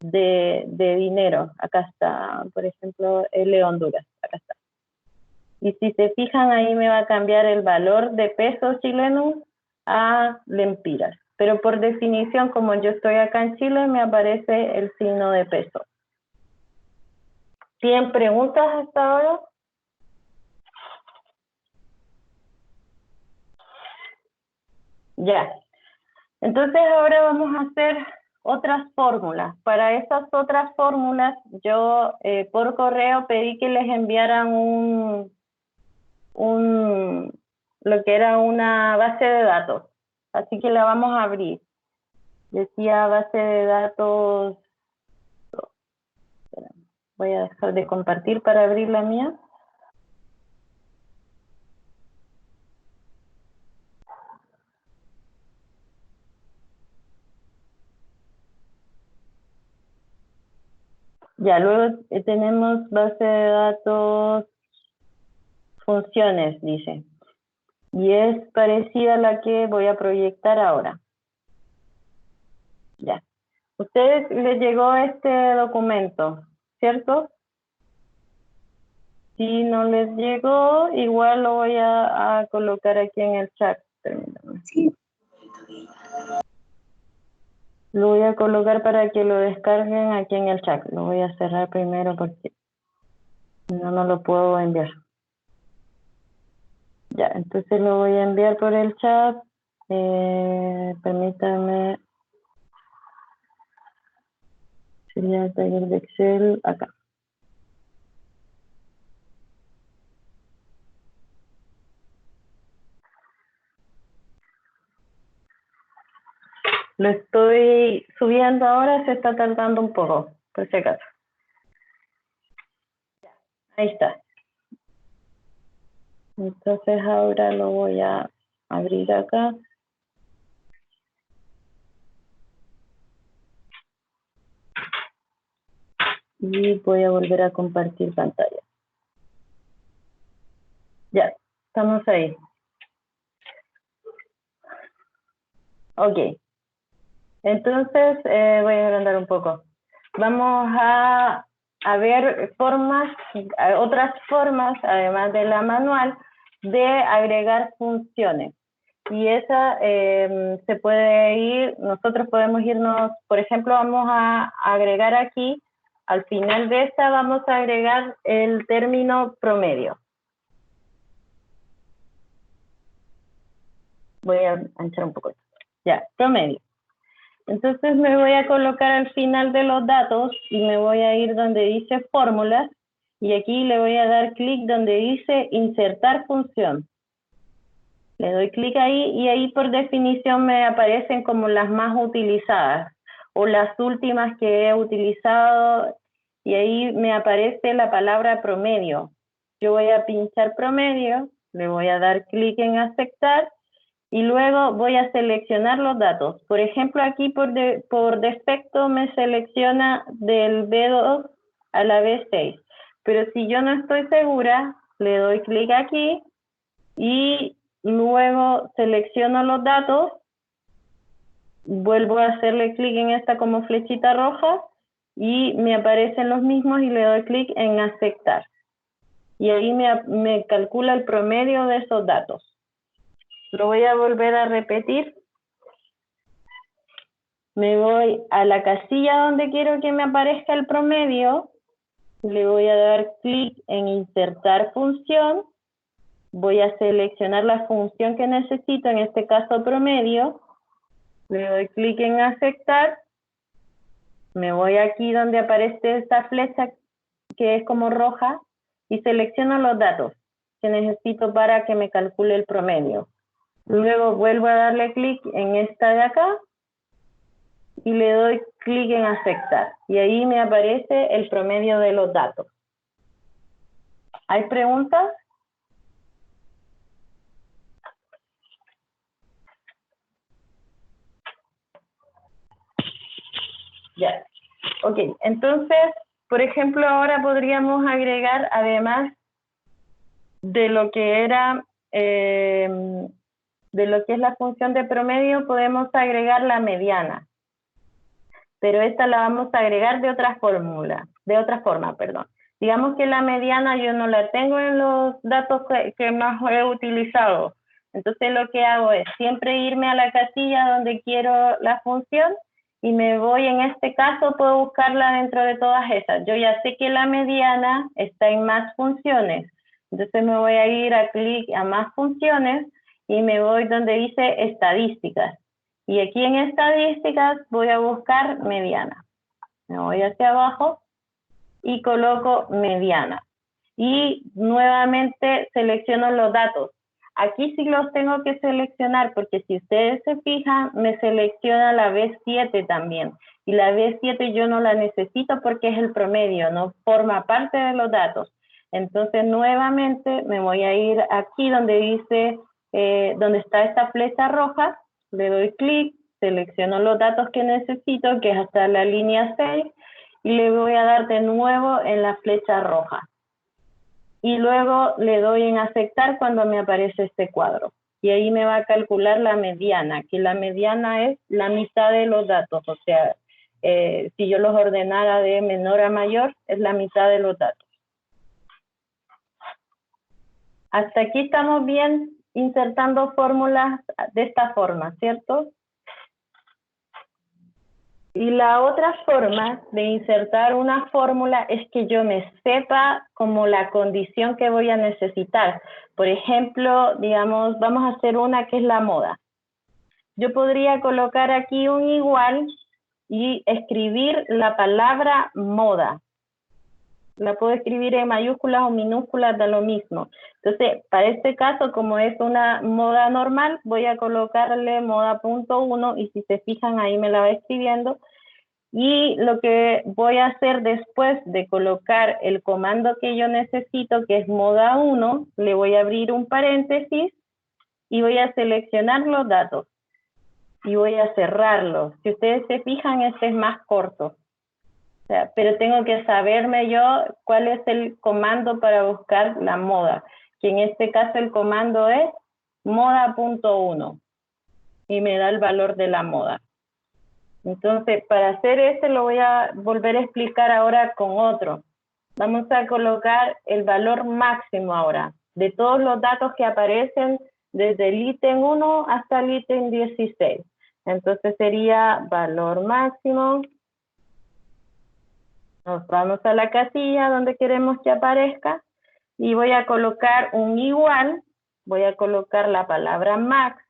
de dinero. Acá está, por ejemplo, L Honduras. Acá está. Y si se fijan, ahí me va a cambiar el valor de pesos chilenos a lempiras. Pero por definición, como yo estoy acá en Chile, me aparece el signo de peso. ¿Tienen preguntas hasta ahora? Ya. Entonces ahora vamos a hacer otras fórmulas. Para esas otras fórmulas, yo por correo pedí que les enviaran lo que era una base de datos. Así que la vamos a abrir. Decía base de datos. Voy a dejar de compartir para abrir la mía. Ya, luego tenemos base de datos funciones, dice. y es parecida a la que voy a proyectar ahora. Ya. Ustedes les llegó este documento, ¿cierto? Si no les llegó, igual lo voy a colocar aquí en el chat. Permítanme. Sí. Lo voy a colocar para que lo descarguen aquí en el chat. Lo voy a cerrar primero porque no lo puedo enviar. Ya, entonces lo voy a enviar por el chat. Permítanme. Sería el taller de Excel acá. Lo estoy subiendo ahora, se está tardando un poco, por si acaso. Ahí está. Entonces ahora lo voy a abrir acá. Y voy a volver a compartir pantalla. Ya, estamos ahí. Ok. Entonces, voy a agrandar un poco. Vamos a ver formas, otras formas, además de la manual, de agregar funciones. Y esa se puede ir, nosotros podemos irnos, por ejemplo, vamos a agregar aquí, al final de esta vamos a agregar el término promedio. Voy a anchar un poco esto. Ya, promedio. Entonces me voy a colocar al final de los datos y me voy a ir donde dice fórmulas y aquí le voy a dar clic donde dice insertar función. Le doy clic ahí y ahí por definición me aparecen como las más utilizadas o las últimas que he utilizado y ahí me aparece la palabra promedio. Yo voy a pinchar promedio, le voy a dar clic en aceptar y luego voy a seleccionar los datos. Por ejemplo, aquí por defecto me selecciona del B2 a la B6. Pero si yo no estoy segura, le doy clic aquí y luego selecciono los datos, vuelvo a hacerle clic en esta como flechita roja y me aparecen los mismos y le doy clic en aceptar. Y ahí me calcula el promedio de esos datos. Lo voy a volver a repetir. Me voy a la casilla donde quiero que me aparezca el promedio. Le voy a dar clic en insertar función. Voy a seleccionar la función que necesito, en este caso promedio. Le doy clic en aceptar. Me voy aquí donde aparece esta flecha que es como roja y selecciono los datos que necesito para que me calcule el promedio. Luego vuelvo a darle clic en esta de acá y le doy clic en aceptar. Y ahí me aparece el promedio de los datos. ¿Hay preguntas? Ya. Ok, entonces, por ejemplo, ahora podríamos agregar, además de lo que era, de lo que es la función de promedio, podemos agregar la mediana. Pero esta la vamos a agregar de otra forma, perdón. Digamos que la mediana yo no la tengo en los datos que más he utilizado. Entonces lo que hago es siempre irme a la casilla donde quiero la función y me voy, en este caso puedo buscarla dentro de todas esas. Yo ya sé que la mediana está en más funciones. Entonces me voy a ir a clic a más funciones y me voy donde dice estadísticas. Y aquí en estadísticas voy a buscar mediana. Me voy hacia abajo y coloco mediana. Y nuevamente selecciono los datos. Aquí sí los tengo que seleccionar porque si ustedes se fijan, me selecciona la B7 también. Y la B7 yo no la necesito porque es el promedio, no forma parte de los datos. Entonces nuevamente me voy a ir aquí donde dice, donde está esta flecha roja, le doy clic, selecciono los datos que necesito, que es hasta la línea 6, y le voy a dar de nuevo en la flecha roja. Y luego le doy en aceptar cuando me aparece este cuadro. y ahí me va a calcular la mediana, que la mediana es la mitad de los datos, o sea, si yo los ordenara de menor a mayor, es la mitad de los datos. Hasta aquí estamos bien insertando fórmulas de esta forma, ¿cierto? Y la otra forma de insertar una fórmula es que yo me sepa como la condición que voy a necesitar. Por ejemplo, digamos, vamos a hacer una que es la moda. Yo podría colocar aquí un igual y escribir la palabra moda. La puedo escribir en mayúsculas o minúsculas, da lo mismo. Entonces, para este caso, como es una moda normal, voy a colocarle moda.1 y si se fijan ahí me la va escribiendo. Y lo que voy a hacer después de colocar el comando que yo necesito, que es moda1, le voy a abrir un paréntesis y voy a seleccionar los datos. Y voy a cerrarlo. Si ustedes se fijan, este es más corto. O sea, pero tengo que saberme yo cuál es el comando para buscar la moda, que en este caso el comando es moda.1 y me da el valor de la moda. Entonces, para hacer este lo voy a volver a explicar ahora con otro. Vamos a colocar el valor máximo ahora, de todos los datos que aparecen desde el ítem 1 hasta el ítem 16. Entonces sería valor máximo. Nos vamos a la casilla donde queremos que aparezca y voy a colocar un igual, voy a colocar la palabra max,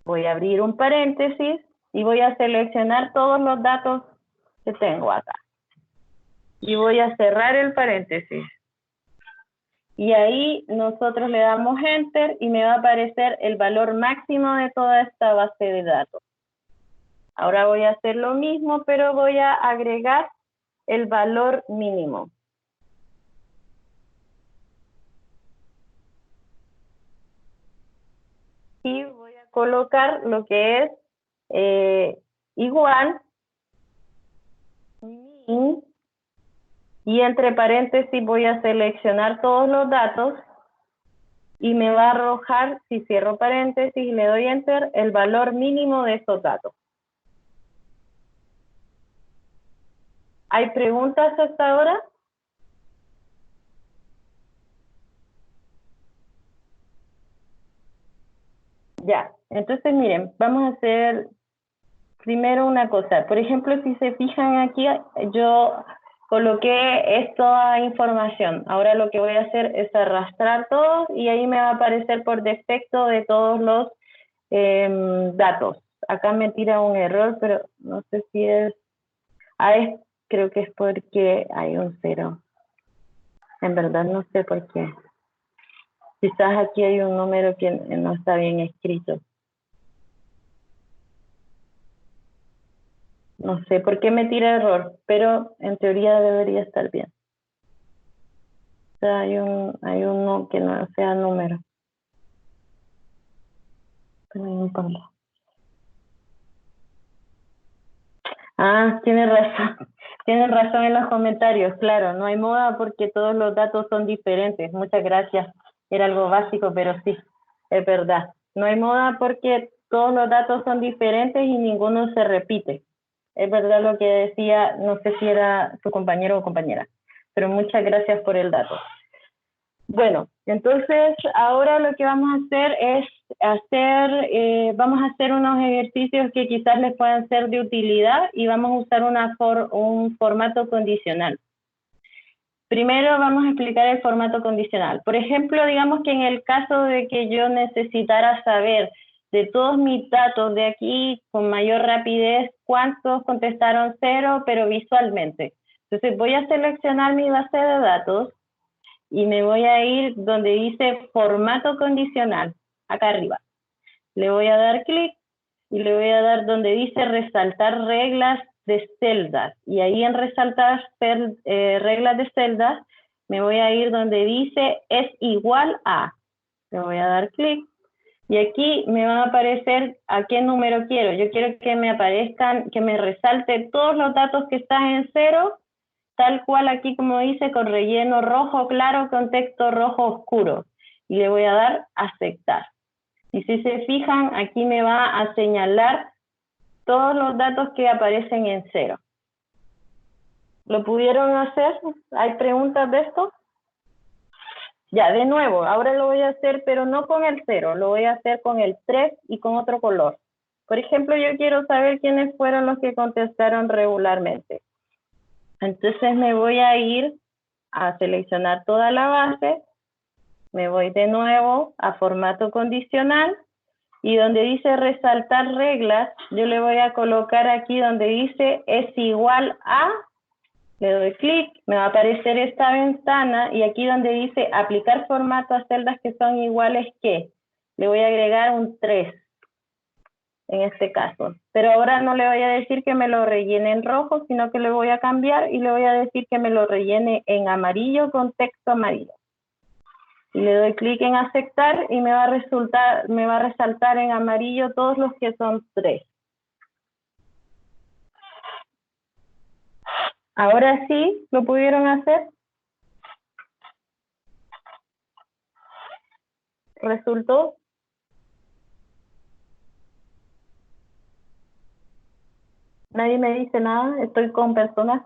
voy a abrir un paréntesis y voy a seleccionar todos los datos que tengo acá. Y voy a cerrar el paréntesis. Y ahí nosotros le damos enter y me va a aparecer el valor máximo de toda esta base de datos. Ahora voy a hacer lo mismo, pero voy a agregar el valor mínimo. Y voy a colocar lo que es igual min, y entre paréntesis voy a seleccionar todos los datos y me va a arrojar, si cierro paréntesis y le doy enter, el valor mínimo de estos datos. ¿Hay preguntas hasta ahora? Ya, entonces miren, vamos a hacer primero una cosa. Por ejemplo, si se fijan aquí, yo coloqué esta información. Ahora lo que voy a hacer es arrastrar todo y ahí me va a aparecer por defecto de todos los datos. Acá me tira un error, pero no sé si es... creo que es porque hay un 0. En verdad no sé por qué. Quizás aquí hay un número que no está bien escrito. No sé por qué me tira error, pero en teoría debería estar bien. O sea, hay uno que no sea número. Pero no importa. Ah, tiene razón. Tienen razón en los comentarios, claro. No hay moda porque todos los datos son diferentes. Muchas gracias. Era algo básico, pero sí, es verdad. No hay moda porque todos los datos son diferentes y ninguno se repite. Es verdad lo que decía, no sé si era tu compañero o compañera, pero muchas gracias por el dato. Bueno, entonces ahora lo que vamos a hacer es vamos a hacer unos ejercicios que quizás les puedan ser de utilidad y vamos a usar un formato condicional. Primero vamos a explicar el formato condicional. Por ejemplo, digamos que en el caso de que yo necesitara saber de todos mis datos de aquí con mayor rapidez cuántos contestaron 0, pero visualmente. Entonces voy a seleccionar mi base de datos y me voy a ir donde dice formato condicional, acá arriba. Le voy a dar clic y le voy a dar donde dice resaltar reglas de celdas. Y ahí en resaltar reglas de celdas, me voy a ir donde dice es igual a. Le voy a dar clic. Y aquí me va a aparecer a qué número quiero. Yo quiero que me aparezcan, que me resalte todos los datos que están en 0, tal cual aquí como dice, con relleno rojo claro, con texto rojo oscuro. Y le voy a dar aceptar. Y si se fijan, aquí me va a señalar todos los datos que aparecen en 0. ¿Lo pudieron hacer? ¿Hay preguntas de esto? Ya, de nuevo, ahora lo voy a hacer, pero no con el 0, lo voy a hacer con el 3 y con otro color. Por ejemplo, yo quiero saber quiénes fueron los que contestaron regularmente. Entonces me voy a ir a seleccionar toda la base, me voy de nuevo a formato condicional, y donde dice resaltar reglas, yo le voy a colocar aquí donde dice es igual a, le doy clic, me va a aparecer esta ventana, y aquí donde dice aplicar formato a celdas que son iguales que, le voy a agregar un 3 en este caso. Pero ahora no le voy a decir que me lo rellene en rojo, sino que le voy a cambiar y le voy a decir que me lo rellene en amarillo con texto amarillo. Y le doy clic en aceptar y me va a resaltar en amarillo todos los que son 3. Ahora sí, ¿lo pudieron hacer? ¿Resultó? Nadie me dice nada, estoy con personas.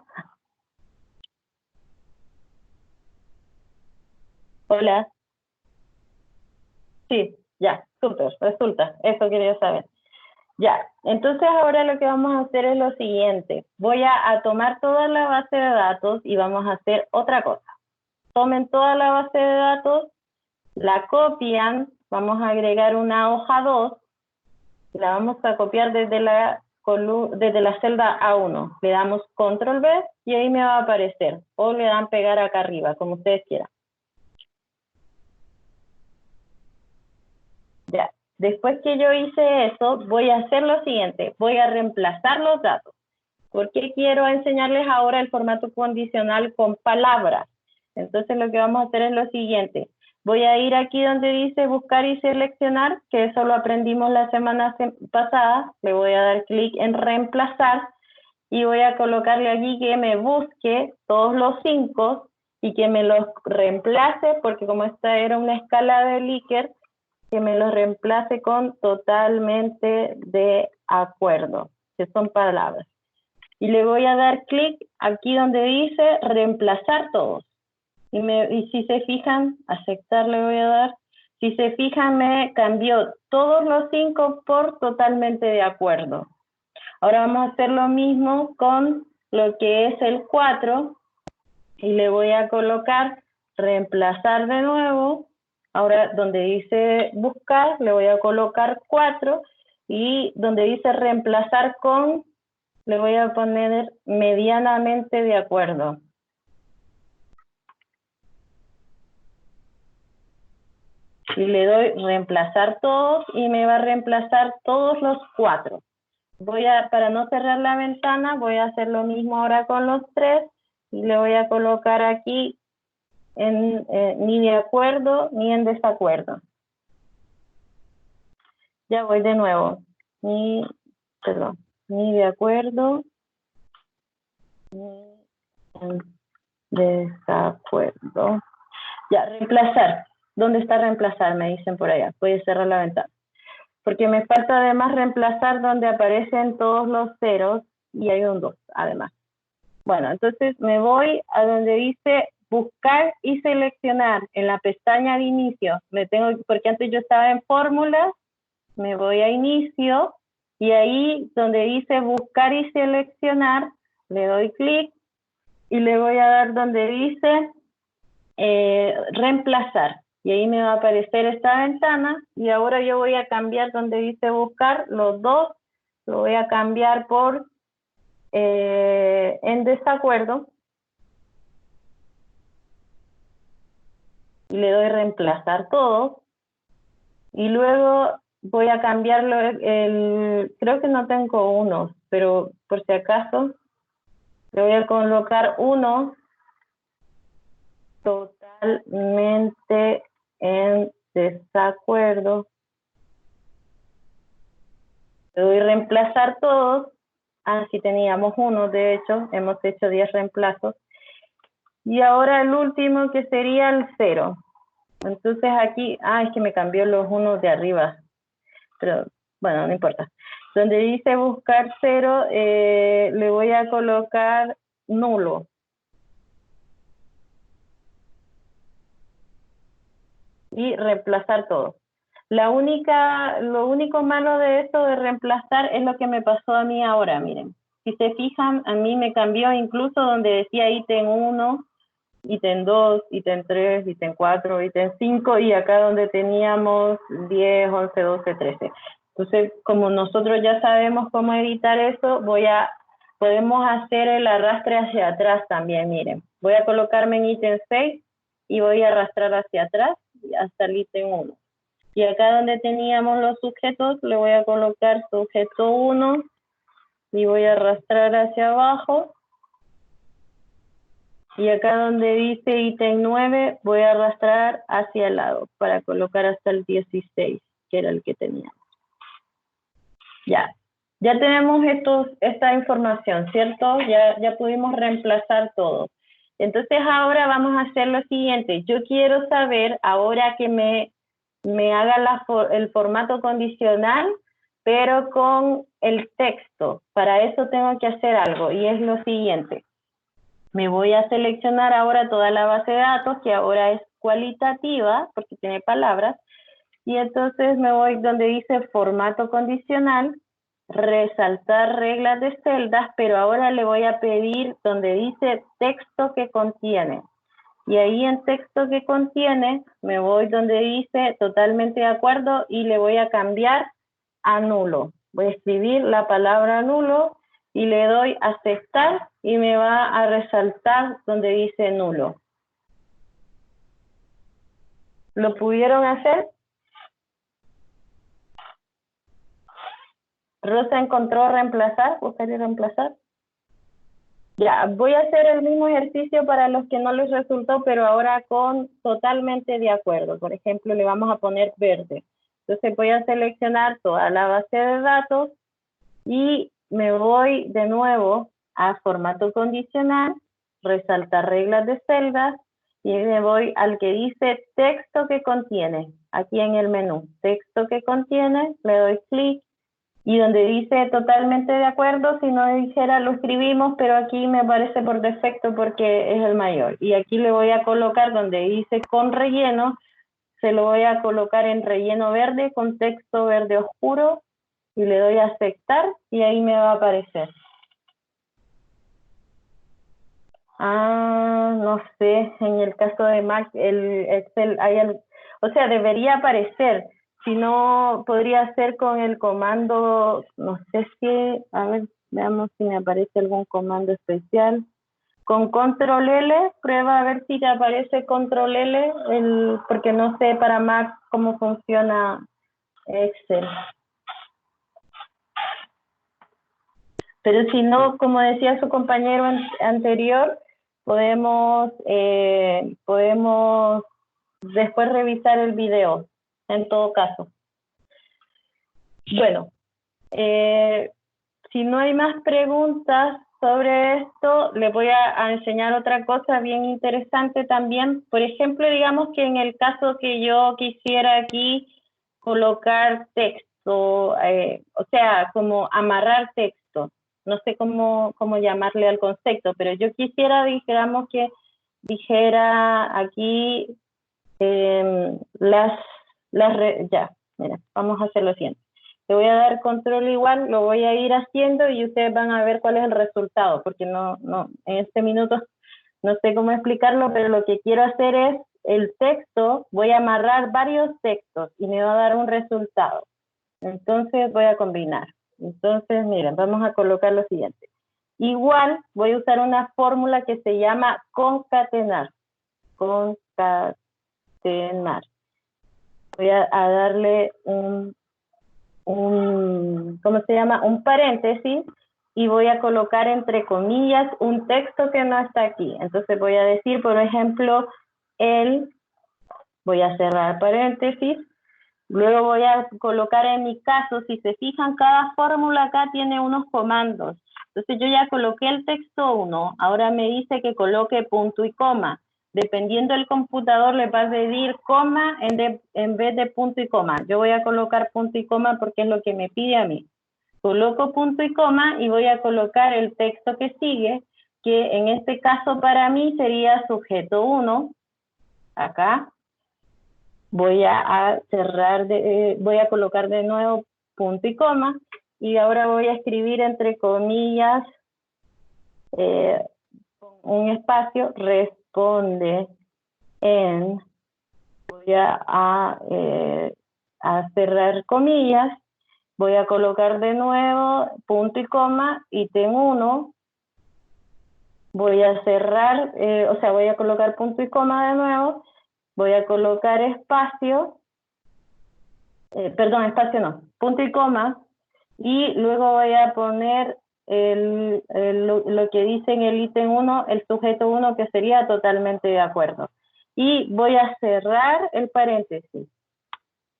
Hola. Sí, ya, súper, resulta, eso quería saber. Ya, entonces ahora lo que vamos a hacer es lo siguiente. Voy a tomar toda la base de datos y vamos a hacer otra cosa. Tomen toda la base de datos, la copian, vamos a agregar una hoja 2, la vamos a copiar desde la celda A1. Le damos control V y ahí me va a aparecer. O le dan pegar acá arriba, como ustedes quieran. Ya. Después que yo hice eso, voy a hacer lo siguiente. Voy a reemplazar los datos. ¿Por qué quiero enseñarles ahora el formato condicional con palabras? Entonces lo que vamos a hacer es lo siguiente. Voy a ir aquí donde dice buscar y seleccionar, que eso lo aprendimos la semana pasada. Le voy a dar clic en reemplazar y voy a colocarle aquí que me busque todos los 5 y que me los reemplace, porque como esta era una escala de Likert, que me los reemplace con totalmente de acuerdo, que son palabras. Y le voy a dar clic aquí donde dice reemplazar todos. Y si se fijan, aceptar le voy a dar. Si se fijan, me cambió todos los 5 por totalmente de acuerdo. Ahora vamos a hacer lo mismo con lo que es el 4. Y le voy a colocar reemplazar de nuevo. Ahora donde dice buscar, le voy a colocar 4. Y donde dice reemplazar con, le voy a poner medianamente de acuerdo. Y le doy reemplazar todos y me va a reemplazar todos los 4. Para no cerrar la ventana, voy a hacer lo mismo ahora con los 3 y le voy a colocar aquí ni de acuerdo ni en desacuerdo. Ya voy de nuevo. Ni de acuerdo ni en desacuerdo. Ya, reemplazar. ¿Dónde está reemplazar? Me dicen por allá. Voy a cerrar la ventana. Porque me falta además reemplazar donde aparecen todos los ceros y hay un 2 además. Bueno, entonces me voy a donde dice buscar y seleccionar en la pestaña de inicio. Porque antes yo estaba en fórmulas, me voy a inicio y ahí donde dice buscar y seleccionar, le doy clic y le voy a dar donde dice reemplazar. Y ahí me va a aparecer esta ventana y ahora yo voy a cambiar donde dice buscar los 2, lo voy a cambiar por en desacuerdo y le doy reemplazar todo y luego voy a cambiarlo, creo que no tengo unos, pero por si acaso le voy a colocar uno totalmente en desacuerdo. Le doy reemplazar todos. Así teníamos uno, de hecho, hemos hecho 10 reemplazos. Y ahora el último que sería el 0. Entonces aquí, es que me cambió los unos de arriba. pero bueno, no importa. Donde dice buscar 0, le voy a colocar nulo. Y reemplazar todo. Lo único malo de esto de reemplazar es lo que me pasó a mí ahora, miren. Si se fijan, a mí me cambió incluso donde decía ítem 1, ítem 2, ítem 3, ítem 4, ítem 5, y acá donde teníamos 10, 11, 12, 13. Entonces, como nosotros ya sabemos cómo editar eso, podemos hacer el arrastre hacia atrás también, miren. Voy a colocarme en ítem 6 y voy a arrastrar hacia atrás hasta el ítem 1. Y acá donde teníamos los sujetos, le voy a colocar sujeto 1 y voy a arrastrar hacia abajo. Y acá donde dice ítem 9, voy a arrastrar hacia el lado para colocar hasta el 16, que era el que teníamos. Ya tenemos esta información, ¿cierto? Ya pudimos reemplazar todo. Entonces ahora vamos a hacer lo siguiente. Yo quiero saber, ahora que me haga el formato condicional, pero con el texto. Para eso tengo que hacer algo, y es lo siguiente. Me voy a seleccionar ahora toda la base de datos, que ahora es cualitativa, porque tiene palabras, y entonces me voy donde dice formato condicional, resaltar reglas de celdas, pero ahora le voy a pedir donde dice texto que contiene. Y ahí en texto que contiene, me voy donde dice totalmente de acuerdo y le voy a cambiar a nulo. Voy a escribir la palabra nulo y le doy aceptar y me va a resaltar donde dice nulo. ¿Lo pudieron hacer? Rosa encontró reemplazar, buscar y reemplazar. Ya, voy a hacer el mismo ejercicio para los que no les resultó, pero ahora con totalmente de acuerdo. Por ejemplo, le vamos a poner verde. Entonces voy a seleccionar toda la base de datos y me voy de nuevo a formato condicional, resaltar reglas de celdas y me voy al que dice texto que contiene, aquí en el menú. Texto que contiene, le doy clic. Y donde dice totalmente de acuerdo, si no dijera lo escribimos, pero aquí me aparece por defecto porque es el mayor. Y aquí le voy a colocar donde dice con relleno, se lo voy a colocar en relleno verde con texto verde oscuro y le doy a aceptar y ahí me va a aparecer. No sé, en el caso de Mac, el Excel, o sea, debería aparecer. Si no, podría ser con el comando, no sé si, a ver, veamos si me aparece algún comando especial. Con control L, prueba a ver si te aparece control L, porque no sé para Mac cómo funciona Excel. Pero si no, como decía su compañero anterior, podemos después revisar el video, en todo caso. Bueno, si no hay más preguntas sobre esto, les voy a enseñar otra cosa bien interesante también. Por ejemplo, digamos que en el caso que yo quisiera aquí colocar texto, o sea, como amarrar texto. No sé cómo llamarle al concepto, pero yo quisiera, digamos que dijera aquí ya, mira, vamos a hacer lo siguiente. Le voy a dar control igual, lo voy a ir haciendo y ustedes van a ver cuál es el resultado, porque no, en este minuto no sé cómo explicarlo, pero lo que quiero hacer es el texto, voy a amarrar varios textos y me va a dar un resultado. Entonces voy a combinar. Entonces, miren, vamos a colocar lo siguiente. Igual voy a usar una fórmula que se llama concatenar. Concatenar. Voy a darle ¿cómo se llama? Un paréntesis y voy a colocar entre comillas un texto que no está aquí. Entonces voy a decir, por ejemplo, voy a cerrar paréntesis, luego voy a colocar en mi caso, si se fijan, cada fórmula acá tiene unos comandos. Entonces yo ya coloqué el texto 1, ahora me dice que coloque punto y coma. dependiendo del computador, le va a pedir coma en vez de punto y coma. Yo voy a colocar punto y coma porque es lo que me pide a mí. Coloco punto y coma y voy a colocar el texto que sigue, que en este caso para mí sería sujeto 1, acá. Voy a cerrar, voy a colocar de nuevo punto y coma, y ahora voy a escribir entre comillas, un espacio, responde en, voy a cerrar comillas, voy a colocar de nuevo punto y coma, ítem 1, voy a cerrar, o sea, voy a colocar punto y coma de nuevo, voy a colocar espacio, perdón, espacio no, punto y coma, y luego voy a poner lo que dice en el ítem 1, el sujeto 1, que sería totalmente de acuerdo. Y voy a cerrar el paréntesis.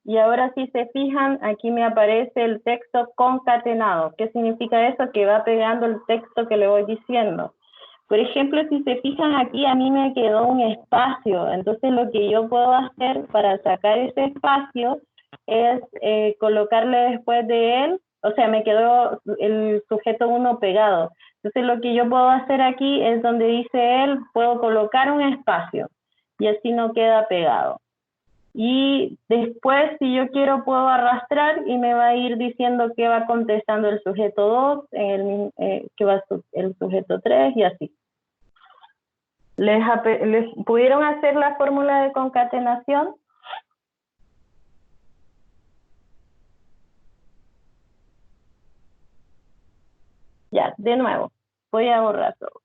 Y ahora si se fijan, aquí me aparece el texto concatenado. ¿Qué significa eso? Que va pegando el texto que le voy diciendo. Por ejemplo, si se fijan aquí, a mí me quedó un espacio. Entonces lo que yo puedo hacer para sacar ese espacio es colocarle después de él, o sea, me quedó el sujeto 1 pegado. Entonces lo que yo puedo hacer aquí es donde dice él, puedo colocar un espacio y así no queda pegado. Y después, si yo quiero, puedo arrastrar y me va a ir diciendo que va contestando el sujeto 2, que va el sujeto 3 y así. ¿Les pudieron hacer la fórmula de concatenación? Ya, de nuevo, voy a borrar todo.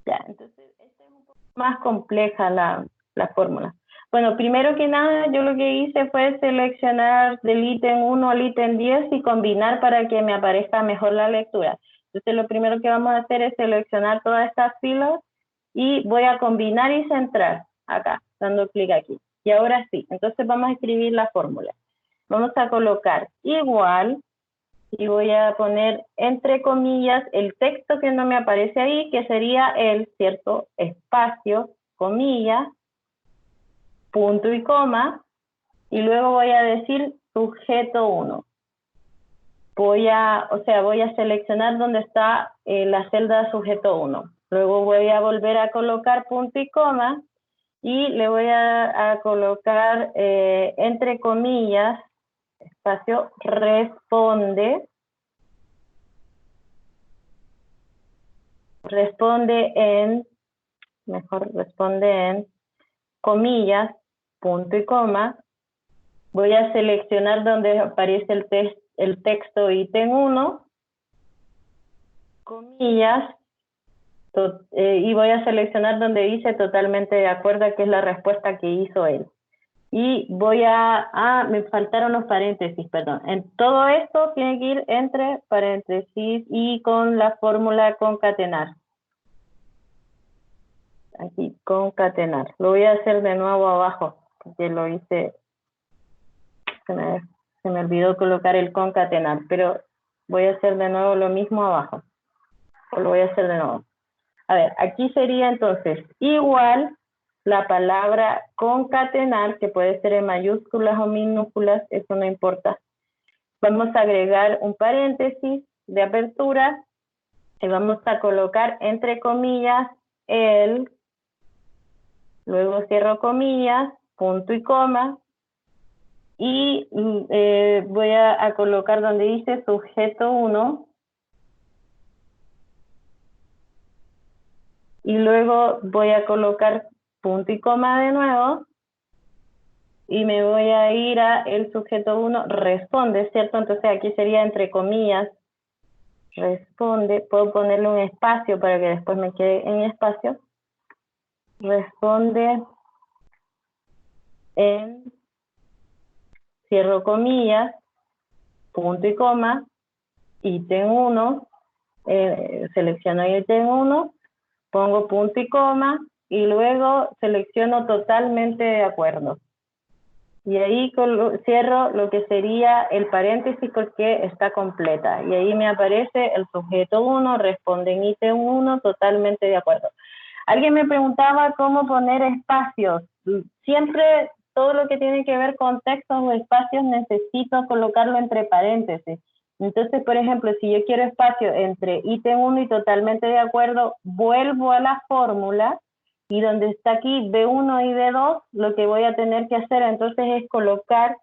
Ya, entonces, esta es un poco más compleja la fórmula. Bueno, primero que nada, yo lo que hice fue seleccionar del ítem 1 al ítem 10 y combinar para que me aparezca mejor la lectura. Entonces, lo primero que vamos a hacer es seleccionar todas estas filas y voy a combinar y centrar acá, dando clic aquí. Y ahora sí, entonces vamos a escribir la fórmula. Vamos a colocar igual, y voy a poner entre comillas el texto que no me aparece ahí, que sería el, ¿cierto? Espacio, comillas, punto y coma, y luego voy a decir sujeto 1. Voy a seleccionar donde está la celda sujeto 1. Luego voy a volver a colocar punto y coma, y le voy a colocar entre comillas, espacio, responde en comillas, punto y coma. Voy a seleccionar donde aparece el texto ítem 1, comillas, y voy a seleccionar donde dice totalmente de acuerdo, que es la respuesta que hizo él. Y voy me faltaron los paréntesis, perdón. En todo esto tiene que ir entre paréntesis y con la fórmula concatenar. Aquí, concatenar. Lo voy a hacer de nuevo abajo, porque lo hice, se me olvidó colocar el concatenar, pero voy a hacer de nuevo lo mismo abajo. O lo voy a hacer de nuevo. A ver, aquí sería entonces igual la palabra concatenar, que puede ser en mayúsculas o minúsculas, eso no importa. Vamos a agregar un paréntesis de apertura y vamos a colocar entre comillas el, luego cierro comillas, punto y coma, y voy a colocar donde dice sujeto 1, y luego voy a colocar punto y coma de nuevo, y me voy a ir a el sujeto 1, responde, ¿cierto? Entonces aquí sería entre comillas, responde, puedo ponerle un espacio para que después me quede en espacio, responde en, cierro comillas, punto y coma, ítem 1, selecciono ítem 1, pongo punto y coma, y luego selecciono totalmente de acuerdo. Y ahí cierro lo que sería el paréntesis porque está completa. Y ahí me aparece el sujeto 1, responde en ítem 1, totalmente de acuerdo. Alguien me preguntaba cómo poner espacios. Siempre todo lo que tiene que ver con textos o espacios necesito colocarlo entre paréntesis. Entonces, por ejemplo, si yo quiero espacio entre ítem 1 y totalmente de acuerdo, vuelvo a la fórmula y donde está aquí B1 y B2, lo que voy a tener que hacer entonces es colocar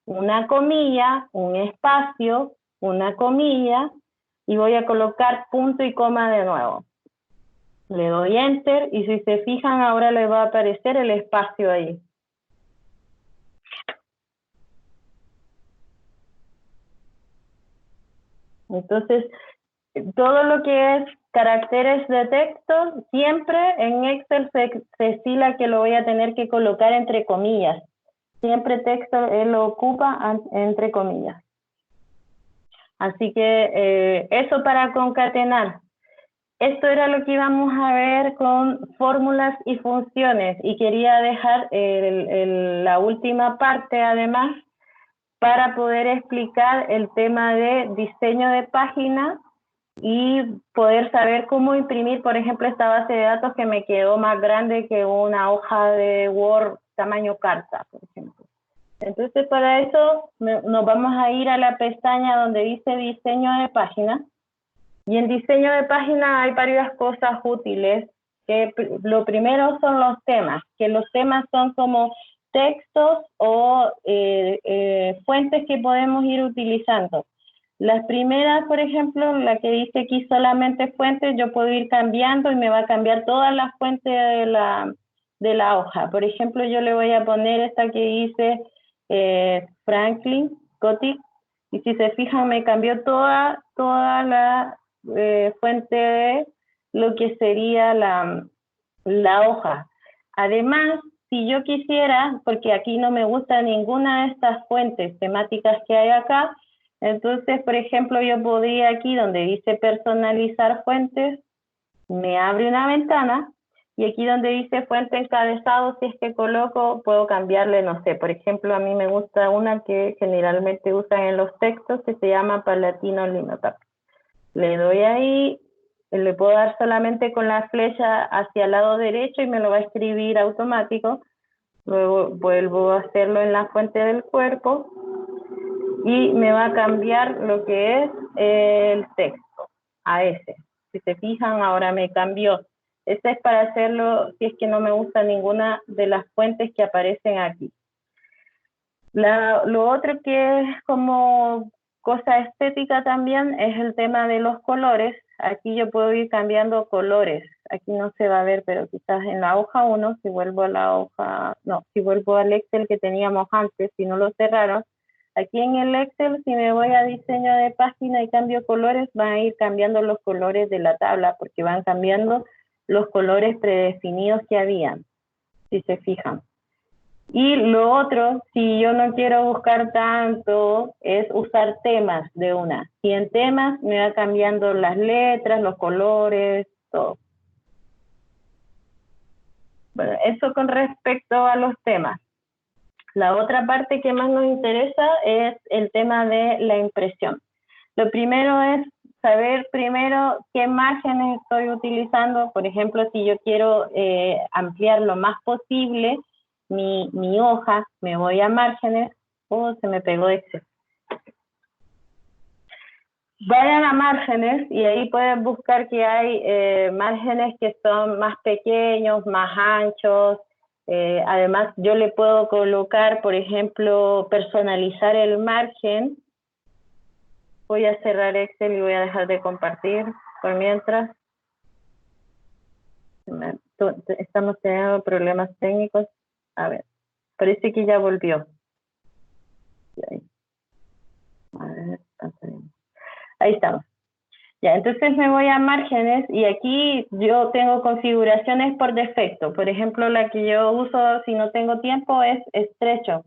una comilla, un espacio, una comilla, y voy a colocar punto y coma de nuevo. Le doy Enter y si se fijan ahora le va a aparecer el espacio ahí. Entonces, todo lo que es caracteres de texto, siempre en Excel se estila que lo voy a tener que colocar entre comillas. Siempre texto él lo ocupa entre comillas. Así que eso para concatenar. Esto era lo que íbamos a ver con fórmulas y funciones y quería dejar la última parte además para poder explicar el tema de diseño de página y poder saber cómo imprimir, por ejemplo, esta base de datos que me quedó más grande que una hoja de Word tamaño carta, por ejemplo. Entonces, para eso nos vamos a ir a la pestaña donde dice diseño de página. Y en diseño de página hay varias cosas útiles. Lo primero son los temas, que los temas son como textos o fuentes que podemos ir utilizando. Las primeras, por ejemplo, la que dice aquí solamente fuentes, yo puedo ir cambiando y me va a cambiar todas las fuentes de la hoja. Por ejemplo, yo le voy a poner esta que dice Franklin Gothic, y si se fijan me cambió toda la fuente de lo que sería la hoja. Además, si yo quisiera, porque aquí no me gusta ninguna de estas fuentes temáticas que hay acá, entonces, por ejemplo, yo podría aquí donde dice personalizar fuentes, me abre una ventana, y aquí donde dice fuente encabezado, si es que coloco, puedo cambiarle, no sé, por ejemplo, a mí me gusta una que generalmente usan en los textos, que se llama Palatino Linotype. Le doy ahí, le puedo dar solamente con la flecha hacia el lado derecho y me lo va a escribir automático. Luego vuelvo a hacerlo en la fuente del cuerpo y me va a cambiar lo que es el texto a ese. Si se fijan, ahora me cambió. Este es para hacerlo si es que no me gusta ninguna de las fuentes que aparecen aquí. Lo otro que es como cosa estética también es el tema de los colores. Aquí yo puedo ir cambiando colores. Aquí no se va a ver, pero quizás en la hoja 1, si vuelvo a la hoja, no, si vuelvo al Excel que teníamos antes, si no lo cerraron, aquí en el Excel, si me voy a diseño de página y cambio colores, van a ir cambiando los colores de la tabla, porque van cambiando los colores predefinidos que habían, si se fijan. Y lo otro, si yo no quiero buscar tanto, es usar temas de una. Y en temas me va cambiando las letras, los colores, todo. Bueno, eso con respecto a los temas. La otra parte que más nos interesa es el tema de la impresión. Lo primero es saber primero qué márgenes estoy utilizando. Por ejemplo, si yo quiero ampliar lo más posible mi hoja, me voy a márgenes. Oh, se me pegó Excel. Vayan a márgenes y ahí pueden buscar que hay márgenes que son más pequeños, más anchos. Además, yo le puedo colocar, por ejemplo, personalizar el margen. Voy a cerrar Excel y voy a dejar de compartir por mientras. Estamos teniendo problemas técnicos. A ver, parece que ya volvió. A ver, ahí estamos. Ya, entonces me voy a márgenes y aquí yo tengo configuraciones por defecto. Por ejemplo, la que yo uso si no tengo tiempo es estrecho.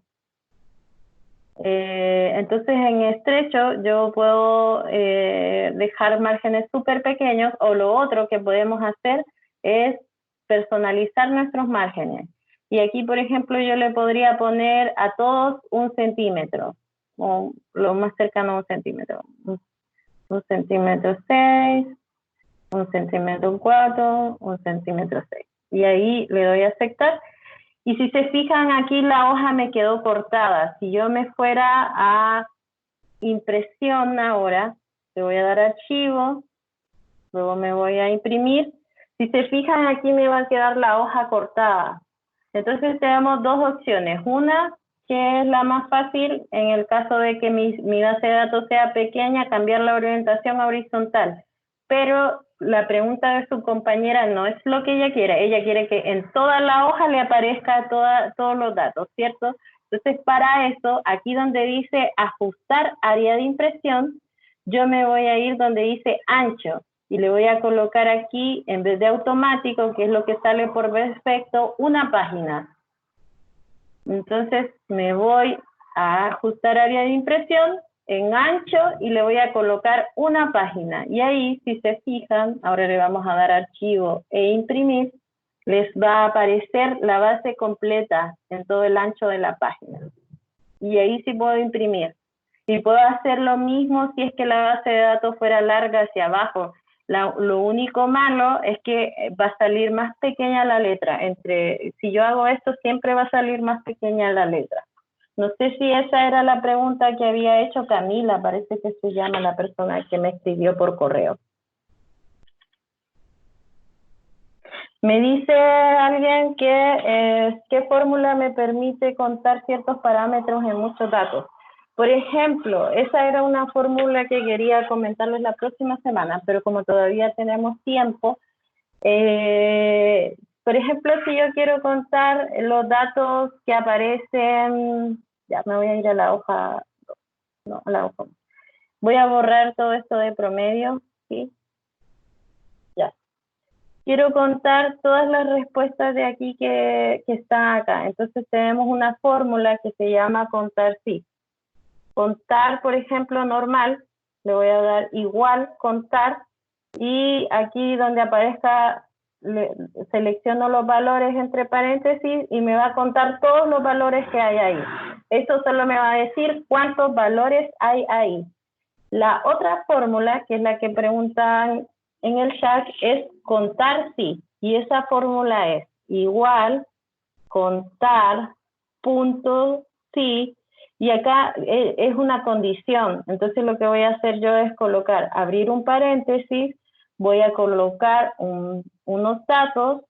Entonces en estrecho yo puedo dejar márgenes súper pequeños, o lo otro que podemos hacer es personalizar nuestros márgenes. Y aquí, por ejemplo, yo le podría poner a todos 1 centímetro, o lo más cercano a 1 centímetro. 1 centímetro 6, 1 centímetro 4, 1 centímetro 6. Y ahí le doy a aceptar. Y si se fijan aquí la hoja me quedó cortada. Si yo me fuera a impresión ahora, le voy a dar archivo, luego me voy a imprimir. Si se fijan aquí me va a quedar la hoja cortada. Entonces tenemos dos opciones. Una, que es la más fácil, en el caso de que mi base de datos sea pequeña, cambiar la orientación a horizontal. Pero la pregunta de su compañera no es lo que ella quiere. Ella quiere que en toda la hoja le aparezca todos los datos, ¿cierto? Entonces, para eso, aquí donde dice ajustar área de impresión, yo me voy a ir donde dice ancho y le voy a colocar aquí, en vez de automático, que es lo que sale por defecto, una página. Entonces me voy a ajustar área de impresión en ancho y le voy a colocar una página. Y ahí, si se fijan, ahora le vamos a dar archivo e imprimir, les va a aparecer la base completa en todo el ancho de la página. Y ahí sí puedo imprimir. Y puedo hacer lo mismo si es que la base de datos fuera larga hacia abajo. Lo único malo es que va a salir más pequeña la letra. Si yo hago esto, siempre va a salir más pequeña la letra. No sé si esa era la pregunta que había hecho Camila, parece que se llama la persona que me escribió por correo. Me dice alguien que qué fórmula me permite contar ciertos parámetros en muchos datos. Por ejemplo, esa era una fórmula que quería comentarles la próxima semana, pero como todavía tenemos tiempo, por ejemplo, si yo quiero contar los datos que aparecen, ya me voy a ir a la hoja, no, a la hoja. Voy a borrar todo esto de promedio, ¿sí? Ya. Quiero contar todas las respuestas de aquí que están acá. Entonces tenemos una fórmula que se llama contar sí. Contar, por ejemplo, normal, le voy a dar igual contar y aquí donde aparezca selecciono los valores entre paréntesis y me va a contar todos los valores que hay ahí. Esto solo me va a decir cuántos valores hay ahí. La otra fórmula, que es la que preguntan en el chat, es contar sí. Y esa fórmula es igual contar punto sí. Y acá es una condición. Entonces lo que voy a hacer yo es colocar, abrir un paréntesis, voy a colocar unos datos,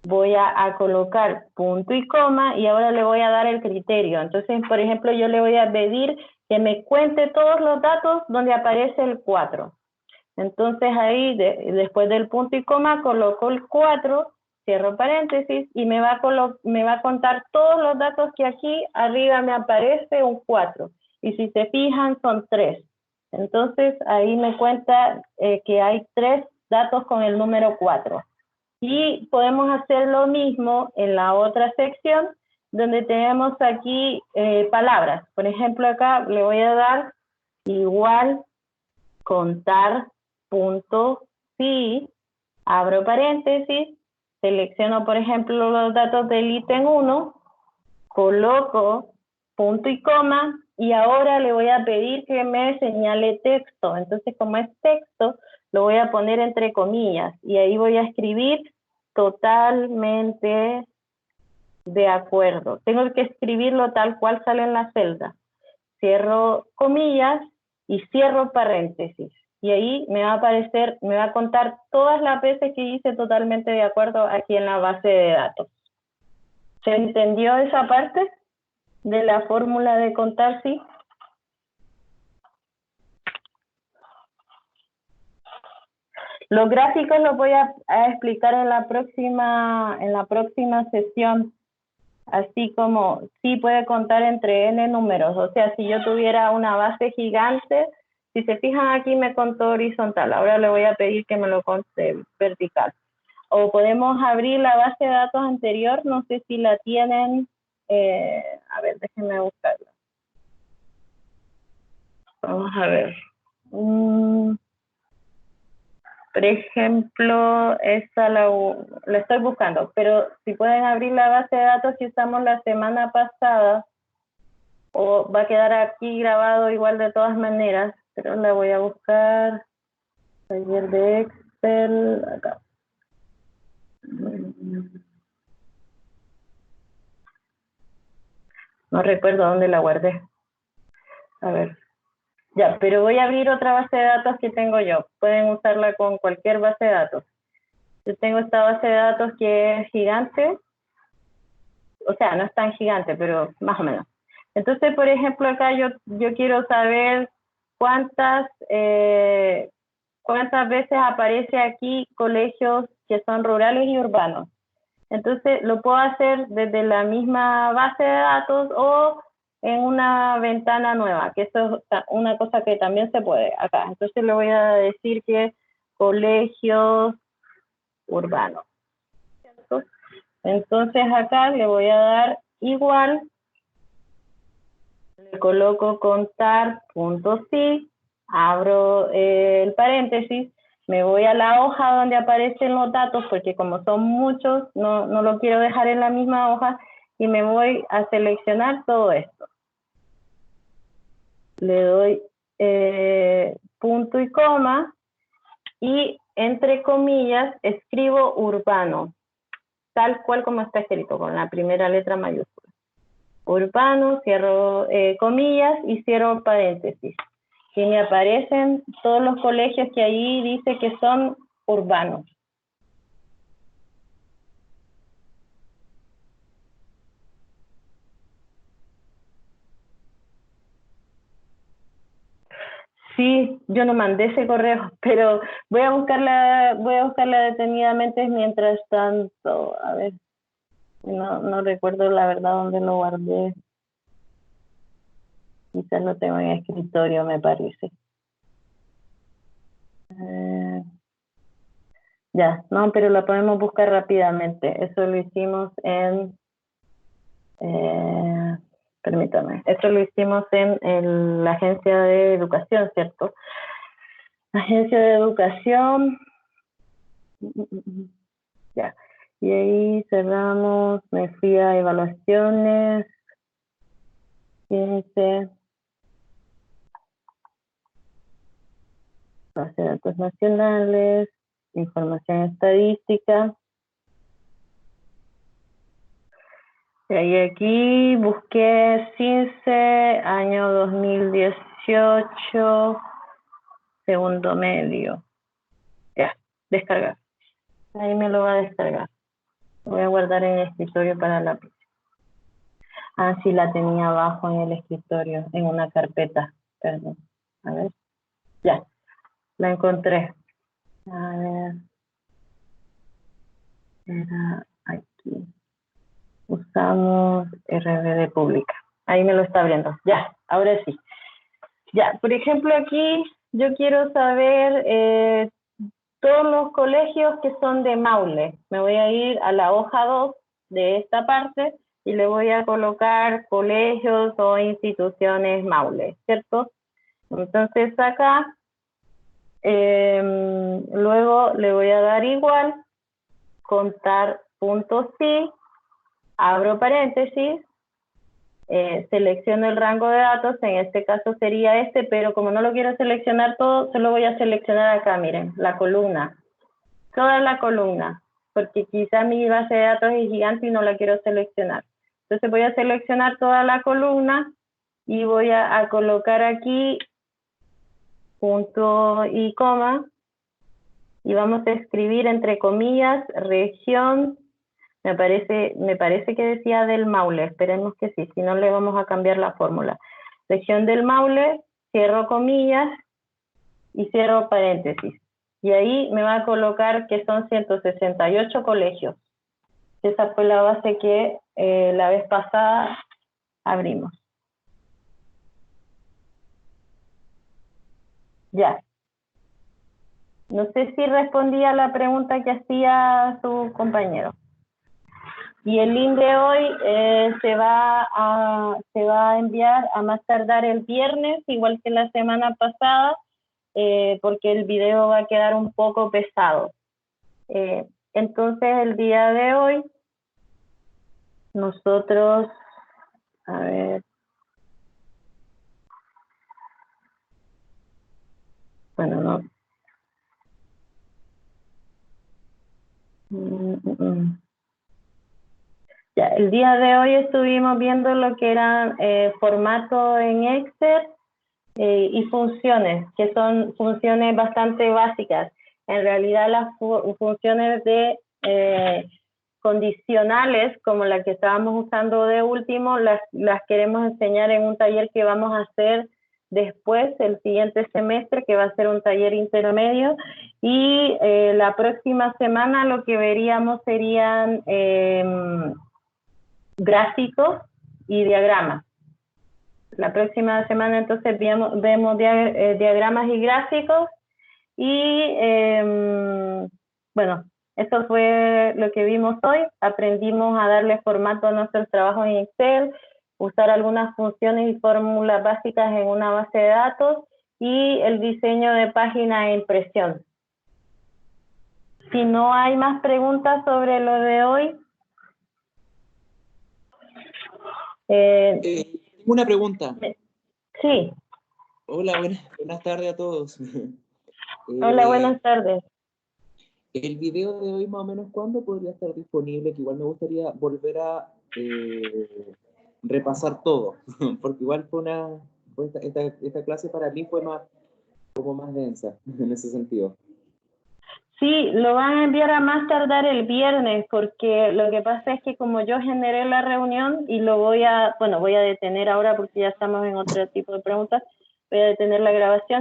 voy a colocar punto y coma y ahora le voy a dar el criterio. Entonces, por ejemplo, yo le voy a pedir que me cuente todos los datos donde aparece el 4. Entonces ahí, después del punto y coma, coloco el 4, cierro paréntesis y me va a contar todos los datos que aquí arriba me aparece un 4. Y si se fijan, son 3. Entonces ahí me cuenta que hay 3 datos con el número 4. Y podemos hacer lo mismo en la otra sección, donde tenemos aquí palabras. Por ejemplo, acá le voy a dar igual contar punto sí, abro paréntesis, selecciono por ejemplo los datos del ítem 1, coloco punto y coma y ahora le voy a pedir que me señale texto. Entonces como es texto, lo voy a poner entre comillas y ahí voy a escribir totalmente de acuerdo. Tengo que escribirlo tal cual sale en la celda. Cierro comillas y cierro paréntesis. Y ahí me va a aparecer, me va a contar todas las veces que hice totalmente de acuerdo aquí en la base de datos. ¿Se entendió esa parte de la fórmula de contar sí? Los gráficos los voy a explicar en la próxima sesión. Así como sí puede contar entre n números. O sea, si yo tuviera una base gigante, si se fijan aquí me contó horizontal. Ahora le voy a pedir que me lo conte vertical. O podemos abrir la base de datos anterior, no sé si la tienen. A ver, déjenme buscarla. Vamos a ver. Por ejemplo, esta la estoy buscando, pero si pueden abrir la base de datos que usamos la semana pasada, o va a quedar aquí grabado igual de todas maneras, pero la voy a buscar. Taller de Excel. Excel, acá. No recuerdo dónde la guardé. A ver. Ya, pero voy a abrir otra base de datos que tengo yo. Pueden usarla con cualquier base de datos. Yo tengo esta base de datos que es gigante. O sea, no es tan gigante, pero más o menos. Entonces, por ejemplo, acá yo quiero saber cuántas veces aparece aquí colegios que son rurales y urbanos. Entonces, lo puedo hacer desde la misma base de datos o en una ventana nueva, que eso es una cosa que también se puede acá. Entonces, le voy a decir que colegios urbanos, ¿cierto? Entonces, acá le voy a dar igual, le coloco contar.si, abro el paréntesis, me voy a la hoja donde aparecen los datos, porque como son muchos, no lo quiero dejar en la misma hoja, y me voy a seleccionar todo esto. Le doy punto y coma, y entre comillas escribo urbano, tal cual como está escrito, con la primera letra mayúscula. Urbano, cierro comillas y cierro paréntesis. Y me aparecen todos los colegios que ahí dice que son urbanos. Sí, yo no mandé ese correo, pero voy a buscarla detenidamente mientras tanto. A ver, no recuerdo la verdad dónde lo guardé. Quizás lo tengo en el escritorio, me parece. Ya, no, pero la podemos buscar rápidamente. Eso lo hicimos en... permítame. Esto lo hicimos en la agencia de educación, ¿cierto? Agencia de educación. Ya. Y ahí cerramos, me fui a evaluaciones. Fíjense. Base de datos nacionales, información estadística. Y ahí aquí busqué CINCE, año 2018, segundo medio. Ya, descargar. Ahí me lo va a descargar. Lo voy a guardar en el escritorio para la próxima. Ah, sí, la tenía abajo en el escritorio, en una carpeta. Perdón. A ver. Ya, la encontré. A ver. Era aquí. Usamos RBD pública. Ahí me lo está abriendo. Ya, ahora sí. Ya, por ejemplo, aquí yo quiero saber todos los colegios que son de Maule. Me voy a ir a la hoja 2 de esta parte y le voy a colocar colegios o instituciones Maule, ¿cierto? Entonces acá, luego le voy a dar igual, contar.si, abro paréntesis, selecciono el rango de datos, en este caso sería este, pero como no lo quiero seleccionar todo, solo voy a seleccionar acá, miren, la columna, toda la columna, porque quizá mi base de datos es gigante y no la quiero seleccionar. Entonces voy a seleccionar toda la columna y voy a colocar aquí punto y coma, y vamos a escribir entre comillas, región. Me parece que decía del Maule, esperemos que sí, si no le vamos a cambiar la fórmula. Región del Maule, cierro comillas y cierro paréntesis. Y ahí me va a colocar que son 168 colegios. Esa fue la base que la vez pasada abrimos. Ya. No sé si respondí a la pregunta que hacía su compañero. Y el link de hoy se va a enviar a más tardar el viernes, igual que la semana pasada, porque el video va a quedar un poco pesado. Entonces, el día de hoy, nosotros, a ver, bueno, no. Ya, el día de hoy estuvimos viendo lo que eran formato en Excel y funciones, que son funciones bastante básicas. En realidad las funciones de condicionales, como la que estábamos usando de último, las queremos enseñar en un taller que vamos a hacer después, el siguiente semestre, que va a ser un taller intermedio, y la próxima semana lo que veríamos serían gráficos y diagramas. La próxima semana entonces vemos diagramas y gráficos y bueno, eso fue lo que vimos hoy. Aprendimos a darle formato a nuestros trabajos en Excel, usar algunas funciones y fórmulas básicas en una base de datos y el diseño de página e impresión. Si no hay más preguntas sobre lo de hoy. Una pregunta. Sí. Hola, buenas tardes a todos. Hola, buenas tardes. El video de hoy, más o menos, ¿cuándo podría estar disponible? Que igual me gustaría volver a repasar todo, porque igual esta clase para mí fue como más densa en ese sentido. Sí, lo van a enviar a más tardar el viernes, porque lo que pasa es que como yo generé la reunión y lo voy a detener ahora porque ya estamos en otro tipo de preguntas, voy a detener la grabación.